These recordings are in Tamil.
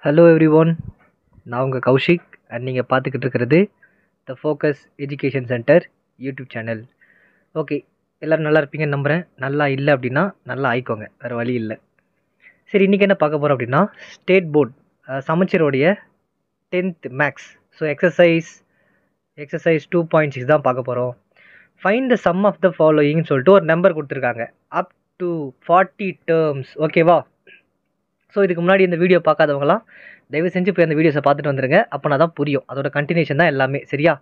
ஹலோ எவ்ரிஒன், நான் உங்கள் கௌஷிக் அண்ட் நீங்கள் பார்த்துக்கிட்டு இருக்கிறது the focus education centre YouTube channel. Okay, எல்லோரும் நல்லா இருப்பீங்கன்னு நம்புகிறேன். நல்லா இல்லை அப்படின்னா நல்லா ஆயிக்கோங்க, வேறு வழி இல்லை. சரி, இன்றைக்கி என்ன பார்க்க போகிறோம் அப்படின்னா ஸ்டேட் போர்ட் சமச்சீரோடைய 10th மேக்ஸ். ஸோ எக்ஸசைஸ் 2.6 தான் பார்க்க போகிறோம். Find the sum of the ஃபாலோயிங்னு சொல்லிட்டு ஒரு நம்பர் கொடுத்துருக்காங்க, அப் டு 40 டேர்ம்ஸ். ஓகேவா? ஸோ இதுக்கு முன்னாடி இந்த வீடியோ பார்க்காதவங்களாம் தயவு செஞ்சு போய் அந்த வீடியோஸை பார்த்துட்டு வந்துருங்க. அப்போனா தான் புரியும். அதோட கண்டினியூஷன் தான் எல்லாமே. சரியா?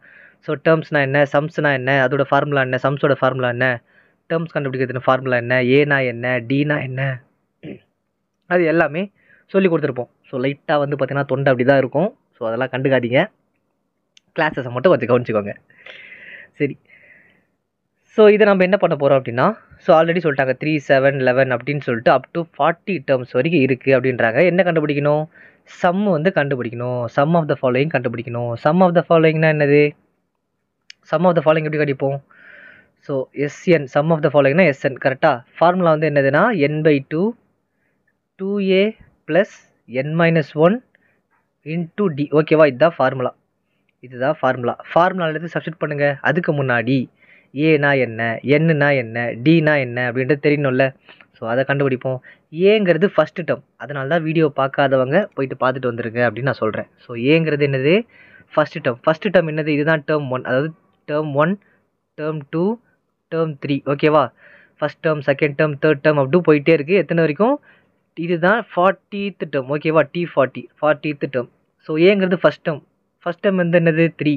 ஸோ டேர்ம்ஸ்னா என்ன, சம்ஸ்னா என்ன, அதோட ஃபார்முலா என்ன, சம்ஸோட ஃபார்முலா என்ன, டேர்ம்ஸ் கண்டுபிடிக்கிறதுன ஃபார்முலா என்ன, ஏனா என்ன, டினா என்ன, அது எல்லாமே சொல்லி கொடுத்துருப்போம். ஸோ லைட்டாக வந்து பார்த்தீங்கன்னா தொண்டை அப்படி தான் இருக்கும். ஸோ அதெல்லாம் கண்டுக்காதீங்க, கிளாஸஸை மட்டும் கொஞ்சம் கவனிச்சிக்கோங்க. சரி, ஸோ இதை நம்ம என்ன பண்ண போகிறோம் அப்படின்னா, ஸோ ஆல்ரெடி சொல்லிட்டாங்க 3, 7, 11 அப்படின்னு சொல்லிட்டு அப் டு 40 டேர்ம்ஸ் வரைக்கும் இருக்குது அப்படின்றாங்க. என்ன கண்டுபிடிக்கணும்? சம் வந்து கண்டுபிடிக்கணும். சம் ஆஃப் த ஃபாலோயிங் கண்டுபிடிக்கணும். சம் ஆஃப் த ஃபாலோயிங்னா என்னது? சம் ஆஃப் த ஃபாலோயிங் எப்படி கண்டிப்போம்? So S n, sum of the ஃபாலோயிங்னா எஸ்என். கரெக்டாக? ஃபார்முலா வந்து என்னதுன்னா n/2 2a + n-1 × d. ஓகேவா? இதுதான் ஃபார்முலா. ஃபார்முலா எடுத்து சப்ஸ்டிட் பண்ணுங்கள். அதுக்கு முன்னாடி ஏனா என்ன, என்னன்னா என்ன, டினா என்ன அப்படின்றது தெரியணும்ல. ஸோ அதை கண்டுபிடிப்போம். ஏங்கிறது ஃபஸ்ட்டு டேர்ம், அதனால தான் வீடியோ பார்க்காதவங்க போயிட்டு பார்த்துட்டு வந்துருங்க அப்படின்னு நான் சொல்கிறேன். ஸோ ஏங்கிறது என்னது? First term. ஃபஸ்ட்டு டேர்ம் என்னது? இதுதான் டேர்ம் 1, அதாவது டேர்ம் 1, டேர்ம் 2, டேர்ம் 3. ஓகேவா? First term, second term, third term அப்படி போயிட்டே இருக்குது. எத்தனை வரைக்கும்? இதுதான் 40th டேர்ம். ஓகேவா? T40 40th term. ஸோ ஏங்கிறது ஃபஸ்ட் டேர்ம் வந்து என்னது? 3.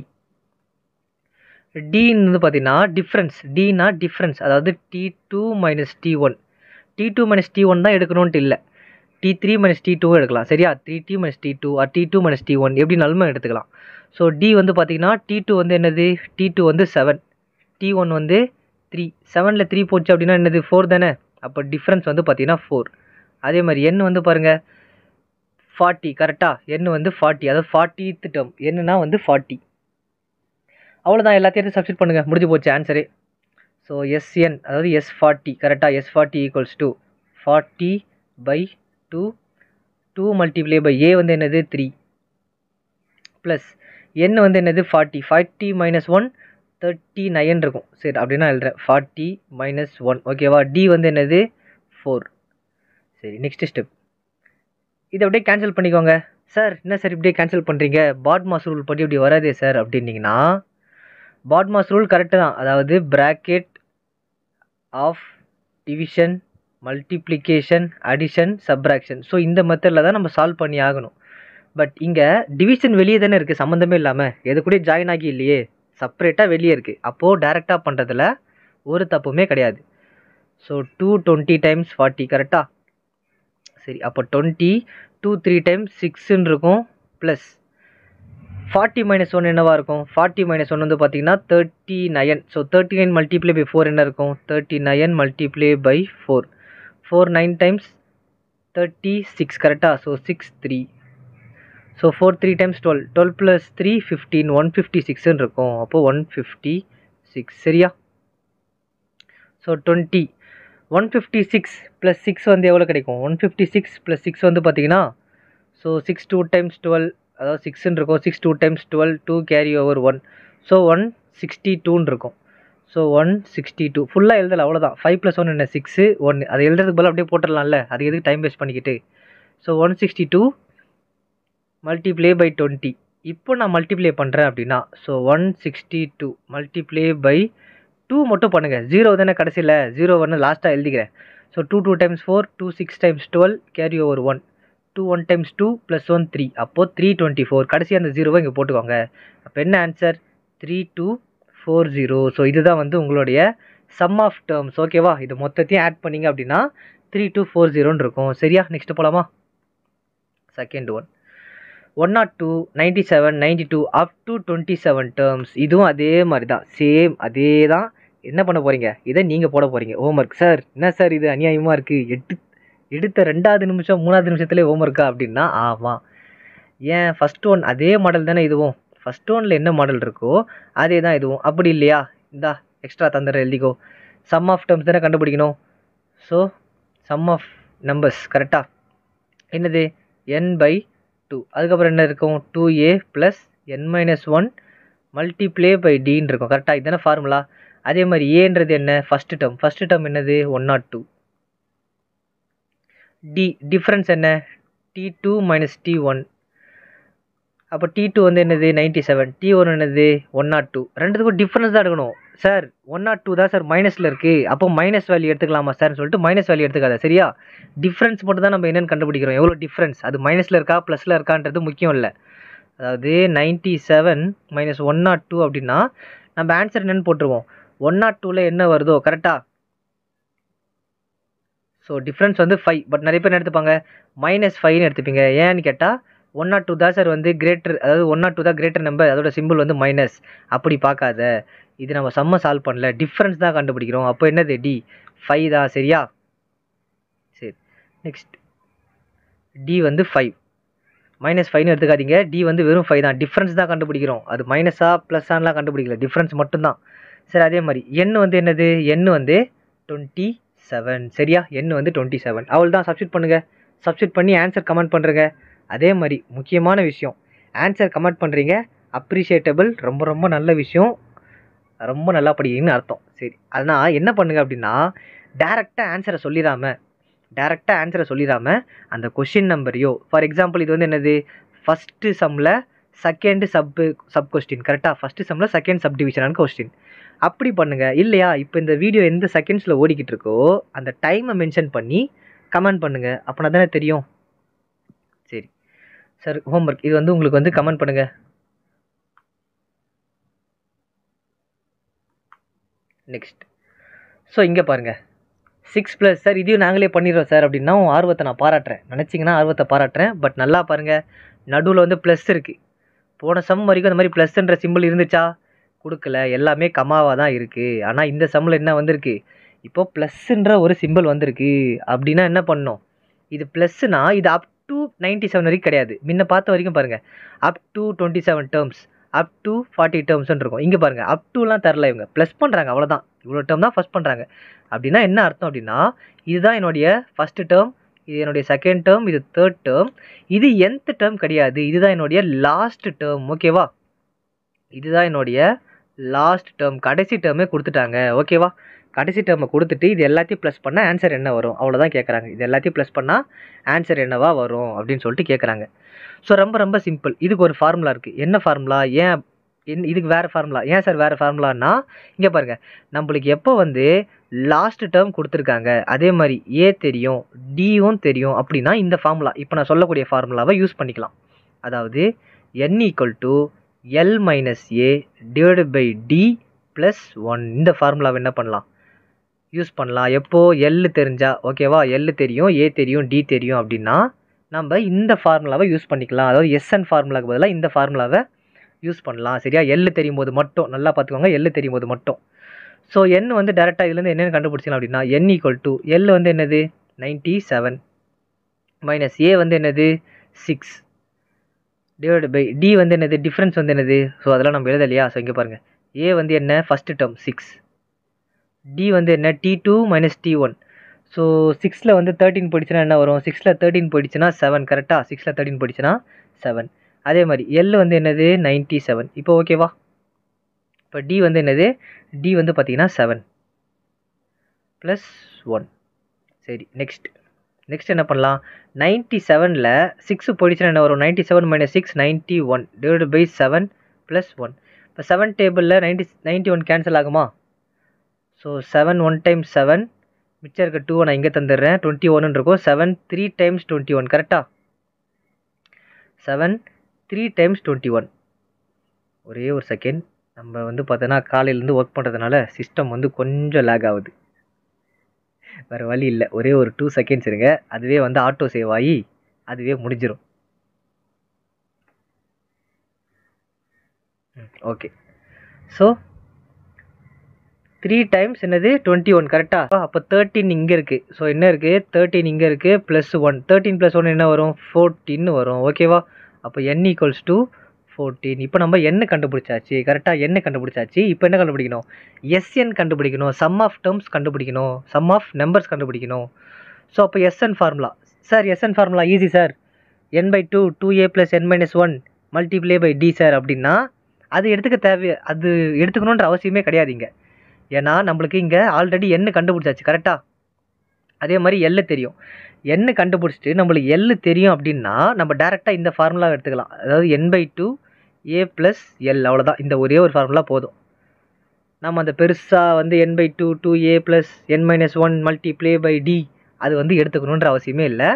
டின்னு வந்து பார்த்தீங்கன்னா டிஃப்ரென்ஸ். டினா டிஃப்ரென்ஸ், அதாவது T2 - T1. T2 - T1 தான் எடுக்கணும்ன்ட்டு இல்லை, T3 - T2 எடுக்கலாம். சரியா? T3 - T2 R T2 - T1 எப்படினாலுமே எடுத்துக்கலாம். ஸோ டி வந்து பார்த்தீங்கன்னா T2 வந்து என்னது? T2 வந்து 7, T1 வந்து 3. 7ல் 3 போச்சு அப்படின்னா என்னது? 4 தானே? அப்போ டிஃப்ரென்ஸ் வந்து பார்த்தீங்கன்னா 4. அதே மாதிரி எண் வந்து பாருங்கள் 40. கரெக்டாக? எண் வந்து 40, அதாவது 40th டேர்ம். என்னன்னா வந்து 40. அவ்வளோதான், எல்லாத்தையும் சப்ஸ்டிட் பண்ணுங்கள், முடிஞ்சு போச்சு ஆன்சரே. ஸோ எஸ்என், அதாவது S40. கரெக்டாக? S40 = 40/2. 2 × ஏ வந்து என்னது? 3 ப்ளஸ் என் வந்து என்னது? 40. 40 - 1 39 இருக்கும். சரி, அப்படின்னா எழுதுறேன் 40 - 1. ஓகேவா? டி வந்து என்னது? 4. சரி, நெக்ஸ்ட் ஸ்டெப். இதை அப்படியே கேன்சல் பண்ணிக்கோங்க. சார் என்ன சார் இப்படியே கேன்சல் பண்ணுறீங்க, பாட்மாஸ் ரூல் படி இப்படி வராதே சார் அப்படின்னீங்கன்னா, பாட்மாஸ் ரூல் கரெக்டு தான். அதாவது bracket of division, multiplication, addition, subtraction. So இந்த மெத்தடில் தான் நம்ம சால்வ் பண்ணி ஆகணும். பட் இங்கே டிவிஷன் வெளியே தானே இருக்குது, சம்மந்தமே இல்லாமல். எது கூட ஜாயின் ஆகி இல்லையே, செப்பரேட்டாக வெளியே இருக்குது. அப்போது டேரெக்டாக பண்ணுறதுல ஒரு தப்புமே கிடையாது. ஸோ 220 × 40. கரெக்டாக? சரி, அப்போ 20 2 3 டைம்ஸ் 6ன்னு இருக்கும். ப்ளஸ் 40 - 1 என்னவா இருக்கும்? 40 - 1 வந்து பார்த்தீங்கன்னா 39. ஸோ 39 × 4 என்ன இருக்கும்? 39 × 4. 4 9 டைம்ஸ் 36. கரெக்டாக? ஸோ 6 3. So 4 3 times 12. 12 + 3 15. 156ன்னு இருக்கும். அப்போது 156. சரியா? ஸோ 20 156 + 6 வந்து எவ்வளோ கிடைக்கும்? 156 + 6 வந்து பார்த்தீங்கன்னா, ஸோ 6 2 டைம்ஸ் 12, அதாவது 6ன்னு இருக்கும். 6 2 டைம்ஸ் 12, 2 கேரி ஓவர் 1. ஸோ 162ன்னு இருக்கும். ஸோ 162 ஃபுல்லாக எழுதலை, அவ்வளோதான். 5 + 1 என்ன? 6 1. அதை எழுதுறதுக்கு பதிலாக அப்படியே போட்டுடலாம்ல, அது எதுக்கு டைம் வேஸ்ட் பண்ணிக்கிட்டு. ஸோ 162 × 20. இப்போ நான் மல்டிப்ளை பண்ணுறேன் அப்படின்னா, ஸோ 162 × 2 மட்டும் பண்ணுங்கள். 0 தானே கடைசியில், 0 வந்து லாஸ்ட்டாக எழுதிக்கிறேன். So 2 2 times 4, 2 6 times 12, carry over 1. 2 1 times 2 + 1 3. அப்போது 324. கடைசி அந்த 0வை இங்கே போட்டுக்கோங்க. அப்போ என்ன ஆன்சர்? 3240. ஸோ இதுதான் வந்து உங்களுடைய சம் ஆஃப் டேர்ம்ஸ். ஓகேவா? இது மொத்தத்தையும் ஆட் பண்ணிங்க அப்படின்னா 3240ன்னு இருக்கும். சரியா? நெக்ஸ்ட் போகலாமா? Second one, 102 97 92 up to 27 terms. இதுவும் அதே மாதிரி தான், சேம் அதே தான். என்ன பண்ண போகிறீங்க? இதை நீங்கள் போட போகிறீங்க ஹோம்ஒர்க். சார் என்ன சார் இது அநியாயமாக இருக்குது, எடுத்த 2வது நிமிஷம் 3வது நிமிஷத்துலேயே ஹோம்ஒர்க்கா அப்படின்னா, ஆமாம். ஏன் ஃபஸ்ட் ஒன் அதே மாடல் தானே இதுவும். ஃபஸ்ட் ஒனில் என்ன மாடல் இருக்கோ அதே தான் இதுவும். அப்படி இல்லையா? இந்தா எக்ஸ்ட்ரா தந்துடுற, எழுதிக்கோ. சம் ஆஃப் டேர்ம்ஸ் தானே கண்டுபிடிக்கணும். ஸோ சம் ஆஃப் நம்பர்ஸ் கரெக்டாக என்னது? n/2 2. அதுக்கப்புறம் என்ன இருக்கும்? 2a plus n minus 1 multiply by டின்னு இருக்கும். கரெக்டாக இதுதானே ஃபார்முலா. அதே மாதிரி ஏன்றது என்ன? ஃபஸ்ட்டு டேர்ம் என்னது? 102. டி டிஃப்ரென்ஸ் என்ன? T2 minus T1. அப்போ T2 வந்து என்னது? 97. T1 என்னது? 102. ரெண்டுத்துக்கும் டிஃப்ரென்ஸ் தான் எடுக்கணும் சார். 102 தான் சார் மைனஸில் இருக்குது. அப்போ மைனஸ் வேல்யூ எடுத்துக்கலாமா சார்னு சொல்லிட்டு மைனஸ் வேல்யூ எடுத்துக்காத, சரியா? டிஃப்ரென்ஸ் மட்டும் தான் நம்ம என்னென்னு கண்டுபிடிக்கிறோம். எவ்வளோ டிஃப்ரென்ஸ், அது மைனஸில் இருக்கா ப்ளஸில் இருக்கான்றது முக்கியம் இல்லை. அதாவது 97 மைனஸ் 102 அப்படின்னா நம்ம ஆன்சர் என்னென்னு போட்டுருவோம். 102ல் என்ன வருதோ கரெக்டாக. ஸோ டிஃப்ரென்ஸ் வந்து 5. பட் நிறைய பேர் எடுத்துப்பாங்க -5ன்னு எடுத்துப்பீங்க. ஏன்னு கேட்டால் 102 தான் சார் வந்து கிரேட்டர், அதாவது 102 தான் கிரேட்டர் நம்பர், அதோட சிம்பிள் வந்து மைனஸ். அப்படி பார்க்காத, இது நம்ம சம்ம சால்வ் பண்ணல, டிஃப்ரென்ஸ் தான் கண்டுபிடிக்கிறோம். அப்போ என்னது? டி 5 தான், சரியா? சரி, நெக்ஸ்ட் டி வந்து 5. -5ன்னு எடுத்துக்காதீங்க, டி வந்து வெறும் 5 தான். டிஃப்ரென்ஸ் தான் கண்டுபிடிக்கிறோம். அது மைனஸா ப்ளஸ்ஸான்லாம் கண்டுபிடிக்கல, டிஃப்ரென்ஸ் மட்டும்தான். சரி, அதே மாதிரி எண் வந்து என்னது? எண் வந்து 27, சரியா? எண் வந்து 27. அவள் தான் சப்ஸ்டியூட் பண்ணுங்கள். சப்ஸ்டியூட் பண்ணி ஆன்சர் கமெண்ட் பண்ணுறங்க. அதே மாதிரி முக்கியமான விஷயம், ஆன்சர் கமெண்ட் பண்ணுறீங்க, அப்ரிஷியேட்டபிள், ரொம்ப ரொம்ப நல்ல விஷயம், ரொம்ப நல்லா படிக்கிறீங்கன்னு அர்த்தம். சரி, அதனால் என்ன பண்ணுங்க அப்படின்னா, டேரெக்டாக ஆன்சரை சொல்லிடாம அந்த கொஷின் நம்பரையோ, ஃபார் எக்ஸாம்பிள் இது வந்து என்னது? ஃபஸ்ட்டு சம்மில் செகண்ட் சப் கொஸ்டின், கரெக்டாக? ஃபஸ்ட்டு சம்மில் செகண்ட் சப் டிவிஷனான கொஸ்டின், அப்படி பண்ணுங்கள். இல்லையா, இப்போ இந்த வீடியோ எந்த செகண்ட்ஸில் ஓடிக்கிட்டு இருக்கோ அந்த டைமை மென்ஷன் பண்ணி கமெண்ட் பண்ணுங்கள். அப்படின்னா தானே தெரியும். சரி சார், ஹோம்ஒர்க் இது வந்து உங்களுக்கு வந்து கமெண்ட் பண்ணுங்கள். நெக்ஸ்ட், ஸோ இங்கே பாருங்கள், 6+ சார் இதையும் நாங்களே பண்ணிடுறோம் சார் அப்படின்னா ஆர்வத்தை நான் பாராட்டுறேன். நினச்சிங்கன்னா ஆர்வத்தை பாராட்டுறேன். பட் நல்லா பாருங்கள், நடுவில் வந்து ப்ளஸ் இருக்குது. போன சம் வரைக்கும் அந்த மாதிரி ப்ளஸ்ன்ற சிம்பிள் இருந்துச்சா? கொடுக்கல, எல்லாமே கமாவாக தான் இருக்குது. ஆனால் இந்த சம்மில் என்ன வந்திருக்கு? இப்போது ப்ளஸ்ன்ற ஒரு சிம்பிள் வந்திருக்கு. அப்படின்னா என்ன பண்ணணும்? இது ப்ளஸ்னா இது அப் டு 97 வரைக்கும் கிடையாது. முன்ன பார்த்த வரைக்கும் பாருங்கள், up to 27 terms, up to 40 டேர்ம்ஸ்ன்னு இருக்கும். இங்கே பாருங்கள், அப் டுலாம் தரல, இவங்க ப்ளஸ் பண்ணுறாங்க, அவ்வளோதான். இவ்வளோ டேர்ம் தான் ஃபஸ்ட் பண்ணுறாங்க. அப்படின்னா என்ன அர்த்தம் அப்படின்னா, இதுதான் என்னுடைய ஃபஸ்ட்டு டேர்ம், இது என்னுடைய செகண்ட் டேர்ம், இது தேர்ட் டேர்ம், இது nth டேர்ம் கிடையாது, இதுதான் என்னுடைய லாஸ்ட் டேர்ம். ஓகேவா? இதுதான் என்னுடைய லாஸ்ட் டேர்ம், கடைசி டேர்மே கொடுத்துட்டாங்க. ஓகேவா? கடைசி டேர்மை கொடுத்துட்டு இது எல்லாத்தையும் ப்ளஸ் பண்ணால் ஆன்சர் என்ன வரும், அவ்வளோதான் கேட்குறாங்க. இது எல்லாத்தையும் ப்ளஸ் பண்ணால் ஆன்சர் என்னவா வரும் அப்படின்னு சொல்லிட்டு கேட்குறாங்க. ஸோ ரொம்ப ரொம்ப சிம்பிள். இதுக்கு ஒரு ஃபார்முலா இருக்குது. என்ன ஃபார்முலா? இதுக்கு வேறு ஃபார்முலா. ஏன் சார் வேறு ஃபார்முலான்னா, இங்கே பாருங்கள், நம்மளுக்கு எப்போ வந்து லாஸ்ட் டேர்ம் கொடுத்துருக்காங்க, அதே மாதிரி ஏ தெரியும், டியும் தெரியும் அப்படின்னா இந்த ஃபார்முலா, இப்போ நான் சொல்லக்கூடிய ஃபார்முலாவை யூஸ் பண்ணிக்கலாம். அதாவது n = L - A divided by D + 1. இந்த ஃபார்முலாவை என்ன பண்ணலாம்? யூஸ் பண்ணலாம். எப்போ? L தெரிஞ்சா. ஓகேவா? L தெரியும், A தெரியும், D தெரியும் அப்படின்னா நம்ம இந்த ஃபார்முலாவை யூஸ் பண்ணிக்கலாம். அதாவது SN ஃபார்முலாவுக்கு பதிலாக இந்த ஃபார்முலாவை யூஸ் பண்ணலாம். சரியா? L தெரியும் போது மட்டும், நல்லா பார்த்துக்கோங்க, L தெரியும் போது மட்டும். ஸோ n வந்து டேரெக்டாக இதுலேருந்து என்னென்னு கண்டுபிடிச்சிக்கலாம் அப்படின்னா, n = L வந்து என்னது? 97 - A வந்து என்னது? 6 டிவைடட் பை D வந்து என்னது? டிஃப்ரென்ஸ் வந்து என்னது? ஸோ அதெல்லாம் நம்ம எழுதலையா? ஸோ இங்கே பாருங்கள், A வந்து என்ன? ஃபஸ்ட்டு டேர்ம் 6, D வந்து என்ன? T2 - T1. ஸோ 6ல் வந்து 13 போயிடுச்சுன்னா என்ன வரும்? 6ல் 13 போயிடுச்சுன்னா 7, கரெக்டாக? 6ல் 13 போயிடுச்சுன்னா 7. அதே மாதிரி L வந்து என்னது? 97. இப்போ ஓகேவா? இப்போ D வந்து என்னது? D வந்து பார்த்தீங்கன்னா 7 + 1. சரி, நெக்ஸ்ட் என்ன பண்ணலாம்? 97ல் 6 போயிடுச்சுன்னா என்ன வரும்? 97 - 6 91 டிவைடட் பை 7 + 1. இப்போ 7 டேபிளில் 91 கேன்சல் ஆகுமா? ஸோ 7 1 டைம்ஸ் 7, மிச்சம் இருக்க 2 நான் இங்கே தந்துடுறேன், 21 இருக்கும். 7 3 டைம்ஸ் 21, கரெக்டாக? 7 3 டைம்ஸ் 21. ஒரே ஒரு செகண்ட், நம்ம வந்து பார்த்தோன்னா காலையிலேருந்து ஒர்க் பண்ணுறதுனால சிஸ்டம் வந்து கொஞ்சம் லேக் ஆகுது. வேறு வழி இல்லை, ஒரே ஒரு 2 செகண்ட்ஸ் இருங்க, அதுவே வந்து ஆட்டோ சேவ் ஆகி அதுவே முடிஞ்சிடும். ஓகே, ஸோ 3 டைம்ஸ் என்னது? 21, கரெக்டாக? அப்போ 13 இங்கே இருக்குது. ஸோ என்ன இருக்குது? 13 இங்கே இருக்குது, +1. 13 + 1 என்ன வரும்? 14 வரும். ஓகேவா? அப்போ n = 14. இப்போ நம்ம n கண்டுபிடிச்சாச்சு, கரெக்டாக? n கண்டுபிடிச்சாச்சு. இப்போ என்ன கண்டுபிடிக்கணும்? SN கண்டுபிடிக்கணும், சம் ஆஃப் டேர்ம்ஸ் கண்டுபிடிக்கணும், சம் ஆஃப் நம்பர்ஸ் கண்டுபிடிக்கணும். ஸோ அப்போ SN formula. Sir SN formula easy sir. n/2 2a + n-1 multiply by D sir அப்படின்னா அது அது எடுத்துக்கணுன்ற அவசியமே கிடையாதுங்க. ஏன்னா நம்மளுக்கு இங்கே ஆல்ரெடி n கண்டுபிடிச்சாச்சு கரெக்டாக. அதே மாதிரி எல் தெரியும். n கண்டுபிடிச்சிட்டு நம்மளுக்கு எல் தெரியும் அப்படின்னா நம்ம டேரெக்டாக இந்த ஃபார்முலா எடுத்துக்கலாம். அதாவது n/2 a + l அவ்வளோதான். இந்த ஒரே ஒரு ஃபார்முலா போதும். நம்ம அந்த பெருசாக வந்து n/2 2a + n-1 multiply by D அது வந்து எடுத்துக்கணுன்ற அவசியமே இல்லை.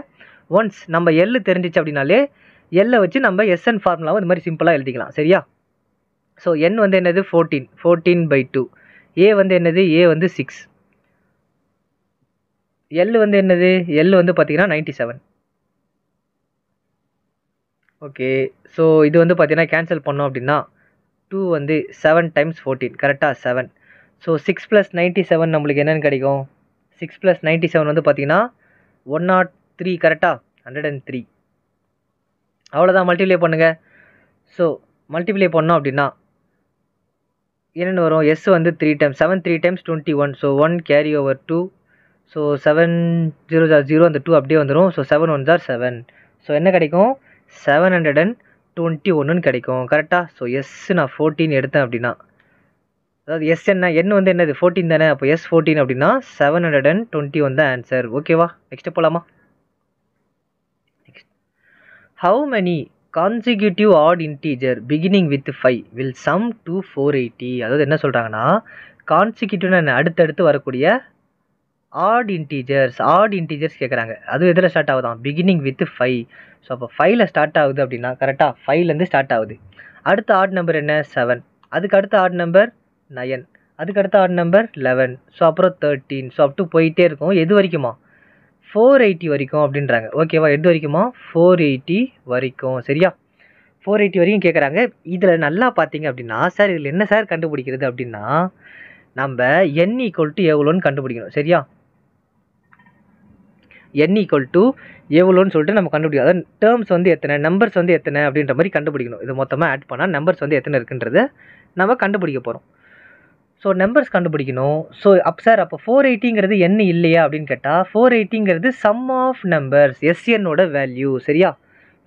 ஒன்ஸ் நம்ம எல் தெரிஞ்சிச்சு அப்படின்னாலே எல்லை வச்சு நம்ம எஸ்என் ஃபார்முலாவை இந்த மாதிரி சிம்பிளாக எழுதிக்கலாம். சரியா? ஸோ n வந்து என்னது 14/2, a வந்து என்னது a வந்து 6, எல் வந்து என்னது எல் வந்து பார்த்தீங்கன்னா 97. ஓகே, ஸோ இது வந்து பார்த்தீங்கன்னா கேன்சல் பண்ணோம் அப்படின்னா 2 வந்து 7 × 14 கரெக்டாக 7. ஸோ 6 + 97 நம்மளுக்கு என்னென்னு கிடைக்கும்? 6 + 97 வந்து பார்த்தீங்கன்னா 103 கரெக்டாக 103. அவ்வளோதான், மல்டிப்ளை பண்ணுங்கள். ஸோ மல்டிப்ளை பண்ணோம் அப்படின்னா என்னென்னு வரும்? எஸ் வந்து 3 times 7 3 times 21. So 1 carry over 2. So 7 0 0 அந்த 2 அப்படியே வந்துடும். ஸோ 7 1 7. ஸோ என்ன கிடைக்கும்? 721 கிடைக்கும் கரெக்டாக. ஸோ எஸ் நான் 14 எடுத்தேன் அப்படின்னா, அதாவது எஸ் என்ன வந்து என்னது 14 தானே. அப்போ எஸ் 14 அப்படின்னா 721 தான் ஆன்சர். ஓகேவா? நெக்ஸ்ட் போகலாமா? Next, how many consecutive odd integer beginning with 5 will sum to 480? அதாவது என்ன சொல்கிறாங்கன்னா, கான்சிக்யூட்டிவ்னா அடுத்தடுத்து வரக்கூடிய ஆட் இன்டீஜர்ஸ் கேட்குறாங்க. அது எதில் ஸ்டார்ட் ஆகுதான்? Beginning with 5. ஸோ அப்போ 5ல் ஸ்டார்ட் ஆகுது அப்படின்னா கரெக்டாக 5லேருந்து ஸ்டார்ட் ஆகுது. அடுத்த ஆட் நம்பர் என்ன? 7. அதுக்கு அடுத்த ஆட் நம்பர் 9. அதுக்கு அடுத்த ஆட் நம்பர் 11. ஸோ அப்புறம் 13. ஸோ அப் டு போயிட்டே இருக்கும். எது வரைக்குமா? 480 வரைக்கும் அப்படின்றாங்க. ஓகேவா? எது வரைக்குமா? 480 வரைக்கும். சரியா? 480 வரைக்கும் கேட்குறாங்க. இதில் நல்லா பார்த்தீங்க அப்படின்னா, சார் இதில் என்ன சார் கண்டுபிடிக்கிறது அப்படின்னா, நம்ம n = எவ்வளோன்னு கண்டுபிடிக்கணும். சரியா? n = எவ்வளோன்னு சொல்லிட்டு நம்ம கண்டுபிடிக்கணும். அதாவது டேர்ம்ஸ் வந்து எத்தனை, நம்பர்ஸ் வந்து எத்தனை அப்படின்ற மாதிரி கண்டுபிடிக்கணும். இது மொத்தமாக ஆட் பண்ணால் நம்பர்ஸ் வந்து எத்தனை இருக்குன்றதை நம்ம கண்டுபிடிக்க போகிறோம். ஸோ நம்பர்ஸ் கண்டுபிடிக்கணும். ஸோ சார் அப்போ 480ங்கிறது n இல்லையா அப்படின்னு கேட்டால், 480ங்கிறது சம் ஆஃப் நம்பர்ஸ், எஸ்என்னோட வேல்யூ. சரியா?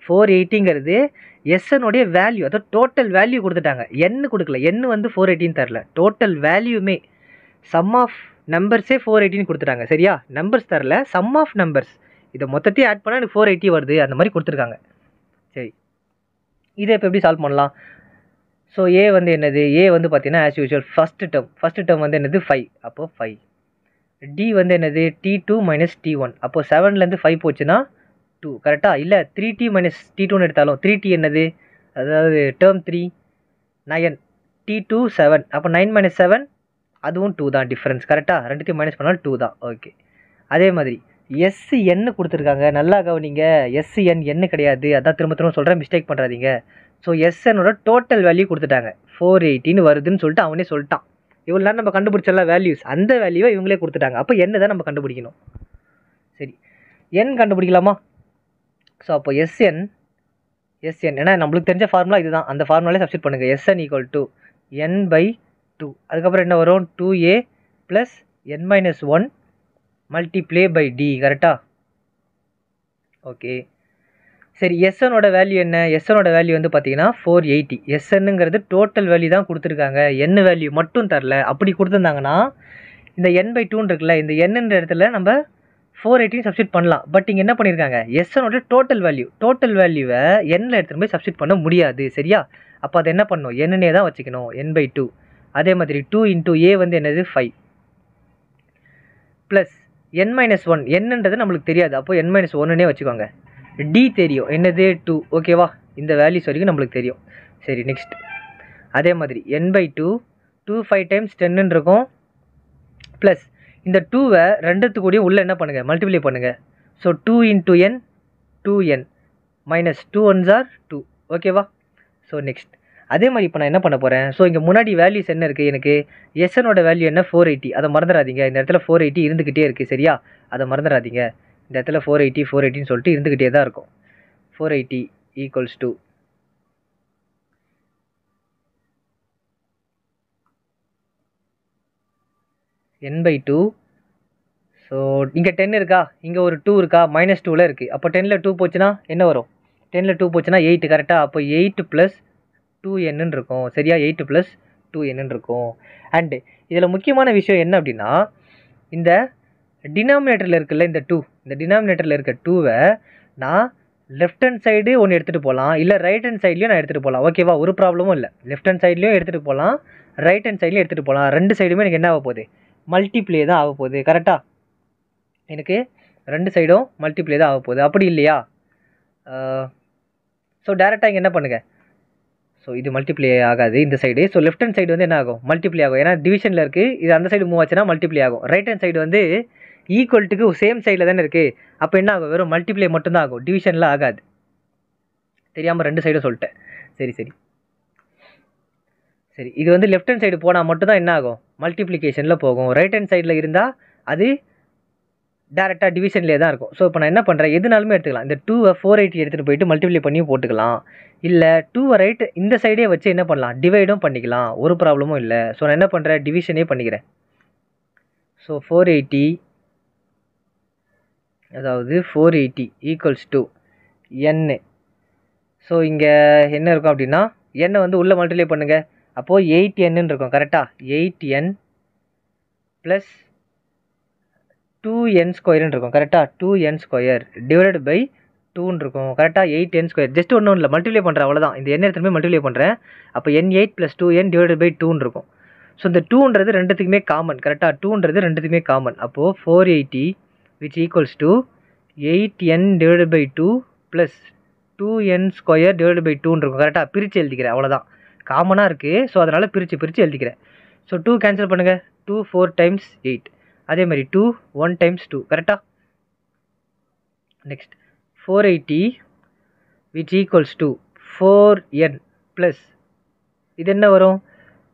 480ங்கிறது எஸ்என்னோடைய வேல்யூ, அதாவது டோட்டல் வேல்யூ கொடுத்துட்டாங்க. n கொடுக்கல, n வந்து 480 தரல. டோட்டல் வேல்யூமே சம் ஆஃப் நம்பர்ஸே 480 கொடுத்துட்டாங்க. சரியா? நம்பர்ஸ் தரல, சம் ஆஃப் நம்பர்ஸ். இதை மொத்தத்தையும் ஆட் பண்ணால் எனக்கு 480 வருது, அந்த மாதிரி கொடுத்துருக்காங்க. சரி, இதை இப்போ எப்படி சால்வ் பண்ணலாம்? ஸோ ஏ வந்து என்னது? ஏ வந்து பார்த்தீங்கன்னா ஆஸ் யூஷுவல் ஃபஸ்ட்டு டேர்ம் வந்து என்னது? 5. அப்போது 5. டி வந்து என்னது? T2 - T1. அப்போது 7லேருந்து 5 போச்சுன்னா 2 கரெக்டாக. இல்லை 3T - T2ன்னு எடுத்தாலும் 3T என்னது? அதாவது டேர்ம் 3 9. T2 7. அப்போ 9 - 7 அதுவும் 2 தான் டிஃப்ரென்ஸ். கரெக்டாக? ரெண்டுத்தையும் மைனஸ் பண்ணாலும் 2 தான். ஓகே, அதே மாதிரி SN கொடுத்துருக்காங்க. நல்லா கவனிங்க, SN என்ன கிடையாது. அதான் திரும்ப திரும்ப சொல்கிறேன், மிஸ்டேக் பண்ணுறாதீங்க. ஸோ SNோட டோட்டல் வேல்யூ கொடுத்துட்டாங்க. 480 வருதுன்னு சொல்லிட்டு அவனே சொல்லிட்டான். இவ்வளோ நேரம் நம்ம கண்டுபிடிச்சலாம் வேல்யூஸ், அந்த வேல்யூவை இவங்களே கொடுத்துட்டாங்க. அப்போ என்ன தான் நம்ம கண்டுபிடிக்கணும். சரி, n கண்டுபிடிக்கலாமா? ஸோ அப்போ SN ஏன்னா நம்மளுக்கு தெரிஞ்ச ஃபார்முலா இதுதான். அந்த ஃபார்முலாலே சப்ஸ்டிட் பண்ணுங்கள். SN = n/2. அதுக்கப்புறம் என்ன வரும்? 2a + n-1 multiply by D. கரெக்டா? ஓகே, சரி. எஸ்எனோட வேல்யூ என்ன? எஸ்எனோட வேல்யூ வந்து பார்த்தீங்கன்னா 480. எஸ்என்னுங்கிறது டோட்டல் வேல்யூ தான் கொடுத்துருக்காங்க, n வேல்யூ மட்டும் தரல. அப்படி கொடுத்துருந்தாங்கன்னா இந்த n/2 இருக்குல்ல, இந்த n இடத்துல நம்ம 480 சப்ஸ்டிட் பண்ணலாம். பட் இங்கே என்ன பண்ணியிருக்காங்க? எஸ்எனோட டோட்டல் வேல்யூவை n எடுத்துகிட்டு போய் சப்ஸ்டிட் பண்ண முடியாது. சரியா? அப்போ அதை என்ன பண்ணணும்? n தான் வச்சுக்கணும், n/2. அதே மாதிரி 2 × a வந்து என்னது? 5 ப்ளஸ் n-1. என்னன்றது நம்மளுக்கு தெரியாது, அப்போ n-1னே வச்சுக்கோங்க. டி தெரியும், என்னது? 2. ஓகேவா? இந்த வேல்யூஸ் வரைக்கும் நம்மளுக்கு தெரியும். சரி, நெக்ஸ்ட் அதே மாதிரி n/2 2 5 டைம்ஸ் 10 இருக்கும். ப்ளஸ் இந்த 2வை ரெண்டுத்து கூடயும் உள்ளே என்ன பண்ணுங்கள்? மல்டிப்ளை பண்ணுங்கள். So 2 × n 2n minus 2 1s are 2. ஓகேவா? ஸோ நெக்ஸ்ட் அதே மாதிரி இப்போ நான் என்ன பண்ண போகிறேன்? ஸோ இங்கே முன்னாடி வேல்யூஸ் என்ன இருக்குது? எனக்கு எஸ்எனோட வேல்யூ என்ன? 480. அதை மறந்துடாதீங்க. இந்த இடத்துல 480 இருந்துக்கிட்டே இருக்குது. சரியா? அதை மறந்துடாதீங்க. இந்த இடத்துல 480 சொல்லிட்டு இருந்துக்கிட்டே தான் இருக்கும். 480 = n/2. ஸோ இங்கே 10 இருக்கா, இங்கே ஒரு 2 இருக்கா, -2ல் இருக்குது. அப்போ 10ல் 2 போச்சுன்னா என்ன வரும்? 10ல் 2 போச்சுன்னா 8 கரெக்டாக. அப்போ 8 + 2n இருக்கும் சரியா. 8 + 2n இருக்கும். அண்டு இதில் முக்கியமான விஷயம் என்ன அப்படின்னா, இந்த டினாமினேட்டரில் இருக்குல்ல இந்த 2, இந்த டினாமினேட்டரில் இருக்க 2வை நான் லெஃப்ட் ஹேண்ட் சைடு ஒன்று எடுத்துகிட்டு போகலாம், இல்லை ரைட் ஹேண்ட் சைட்லேயும் நான் எடுத்துகிட்டு போகலாம். ஓகேவா, ஒரு ப்ராப்ளமும் இல்லை. லெஃப்ட் ஹேண்ட் சைட்லேயும் எடுத்துகிட்டு போகலாம், ரைட் ஹேண்ட் சைட்லேயும் எடுத்துகிட்டு போகலாம். ரெண்டு சைடுமே எனக்கு என்ன ஆக போகுது, மல்டிப்ளே தான் ஆக போகுது. கரெக்டாக, எனக்கு ரெண்டு சைடும் மல்டிப்ளே தான் ஆக போகுது. அப்படி இல்லையா? ஸோ டேரெக்டாக இங்கே என்ன பண்ணுங்கள், ஸோ இது மல்டிப்ளே ஆகாது இந்த side. So left hand side வந்து என்ன ஆகும், மல்டிப்ளே ஆகும். ஏன்னா டிவிஷனில் இருக்குது, இது அந்த சைடு மூவ் ஆச்சுன்னா மல்டிப்ளே ஆகும். ரைட் ஹேண்ட் சைடு வந்து ஈக்குவல்ட்டுக்கு சேம் சைடில் தானே இருக்குது. அப்போ என்ன ஆகும், வெறும் மல்டிப்ளே மட்டும்தான் ஆகும், டிவிஷனில் ஆகாது. தெரியாமல் ரெண்டு சைடும் சொல்லிட்டேன். சரி சரி சரி, இது வந்து லெஃப்ட் ஹேண்ட் சைடு போனால் மட்டும்தான் என்ன ஆகும், மல்டிப்ளிகேஷனில் போகும். ரைட் ஹேண்ட் சைடில் இருந்தால் அது டேரெக்டாக டிவிஷன்லேயே தான் இருக்கும். ஸோ இப்போ நான் என்ன பண்ணுறேன், எதுனாலுமே எடுத்துக்கலாம். இந்த 2வை 480 எடுத்துகிட்டு போயிட்டு மல்டிப்ளை பண்ணி போட்டுக்கலாம், இல்லை 2வை ரைட் இந்த சைடே வச்சு என்ன பண்ணலாம், டிவைடும் பண்ணிக்கலாம், ஒரு ப்ராப்ளமும் இல்லை. ஸோ நான் என்ன பண்ணுறேன், டிவிஷனே பண்ணிக்கிறேன். ஸோ 480, அதாவது 480 = n. ஸோ இங்கே என்ன இருக்கும் அப்படின்னா, n வந்து உள்ளே மல்டிப்ளை பண்ணுங்கள். அப்போது 8n இருக்கும் கரெக்டாக. 8n + 2n² இருக்கும் கரெக்டாக. 2n² டிவைடட் பை 2 இருக்கும் கரெக்டாக. 8n². ஜஸ்ட் ஒன்றும் இல்லை, மல்டிப்ளை பண்ணுறேன் அவ்வளோதான். இந்த n எடுத்துகிட்டு மல்டிப்ளை பண்ணுறேன். அப்போ n8 + 2n டிவைடட் பை 2 இருக்கும். ஸோ இந்த 2ன்றது ரெண்டுத்துக்குமே காமன் கரெக்டாக. 2ன்றது ரெண்டுத்துக்குமே காமன். அப்போது 480 = 8n divided by 2 + 2n² divided by 2 இருக்கும் கரெக்டாக. பிரித்து எழுதிக்கிறேன் அவ்வளோதான், காமனாக இருக்குது. ஸோ அதனால் பிரித்து எழுதிக்கிறேன். ஸோ 2 கேன்சல் பண்ணுங்கள். 2 4 டைம்ஸ் 8, அதே மாதிரி 2 1 டைம்ஸ் 2 கரெக்டாக. நெக்ஸ்ட் 480 = 4n ப்ளஸ் இது என்ன வரும்,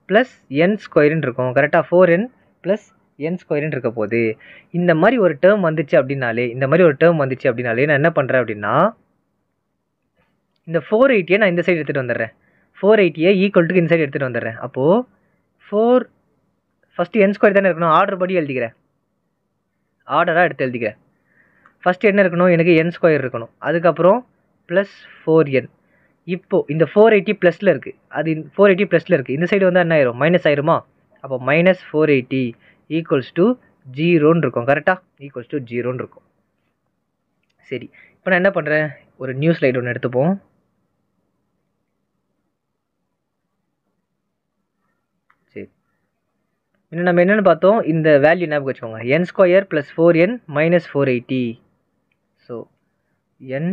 +n² இருக்கும் கரெக்டாக. 4n + n² இருக்க போகுது. இந்த மாதிரி ஒரு டேர்ம் வந்துச்சு அப்படின்னாலே, நான் என்ன பண்ணுறேன் அப்படின்னா, இந்த 480 நான் இந்த சைடு எடுத்துகிட்டு வந்துடுறேன். 480 ஈக்குவல்ட்டுக்கு இந்த சைடு எடுத்துகிட்டு வந்துடுறேன். அப்போது 4 ஃபஸ்ட்டு n² தானே இருக்கணும், ஆர்டர் படி எழுதிக்கிறேன், ஆர்டராக எடுத்து எழுதிக்கிறேன். ஃபஸ்ட்டு என்ன இருக்கணும், எனக்கு n² இருக்கணும், அதுக்கப்புறம் +4n. இப்போது இந்த 480 ப்ளஸில் இருக்குது, அது 480 ப்ளஸில் இருக்குது. இந்த சைடு வந்து என்ன ஆயிரும், மைனஸ் ஆயிருமா. அப்போ -480 = 0 இருக்கும் கரெக்டாக. = 0 இருக்கும். சரி, இப்போ நான் என்ன பண்ணுறேன், ஒரு நியூ ஸ்லைடு ஒன்று எடுத்துப்போம். சரி, இன்னும் நம்ம என்னென்னு பார்த்தோம், இந்த வேல்யூ ஞாபகம் வச்சுக்கோங்க, n² + 4n - 480. So n²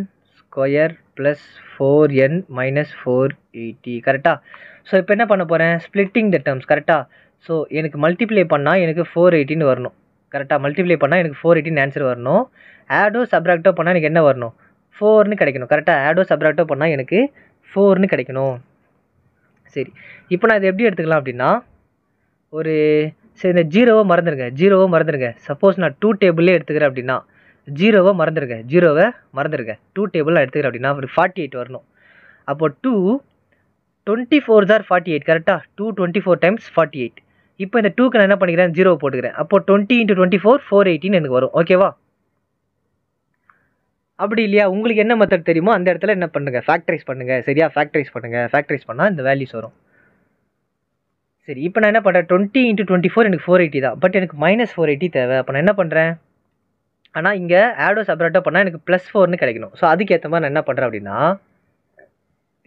+ 4n - 480 கரெக்டாக. ஸோ இப்போ என்ன பண்ண போகிறேன், ஸ்ப்ளிட்டிங் த டேர்ம்ஸ் கரெக்டாக. ஸோ எனக்கு மல்டிப்ளை பண்ணால் எனக்கு 480 வரணும் கரெக்டாக. மல்டிப்ளை பண்ணால் எனக்கு 480 ஆன்சர் வரணும். ஆடோ சப்ராக்டோ பண்ணால் எனக்கு என்ன வரணும், 4ன்னு கிடைக்கணும் கரெக்டாக. ஆடோ சப்ராக்டோ பண்ணால் எனக்கு 4ன்னு கிடைக்கணும். சரி, இப்போ நான் இதை எப்படி எடுத்துக்கலாம் அப்படின்னா, ஒரு சரி இந்த 0வை மறந்துடுங்க. சப்போஸ் நான் 2 டேபிள்லேயே எடுத்துக்கிறேன் அப்படின்னா, 0வை மறந்துடுங்க. 2 டேபிள் நான் எடுத்துக்கிறேன் அப்படின்னா ஒரு 48 வரணும். அப்போது 2 24s are 48 கரெக்டாக. 2 24 டைம்ஸ் 48. இப்போ இந்த 2க்கு நான் என்ன பண்ணிக்கிறேன், 0 போட்டுக்கிறேன். அப்போது 20 × 24 480 எனக்கு வரும். ஓகேவா? அப்படி இல்லையா, உங்களுக்கு என்ன மெத்தட் தெரியுமோ அந்த இடத்துல என்ன பண்ணுங்கள், ஃபேக்டரைஸ் பண்ணுங்கள் சரியா. ஃபேக்டரைஸ் பண்ணால் இந்த வேல்யூஸ் வரும். சரி, இப்போ நான் என்ன பண்ணுறேன், 20 × 24 எனக்கு 480 தான். பட் எனக்கு -480 தேவை. அப்போ நான் என்ன பண்ணுறேன், ஆனால் இங்கே ஆடோ சப்ராக்டோ பண்ணால் எனக்கு +4ன்னு கிடைக்கணும். ஸோ அதுக்கேற்ற மாதிரி நான் என்ன பண்ணுறேன் அப்படின்னா,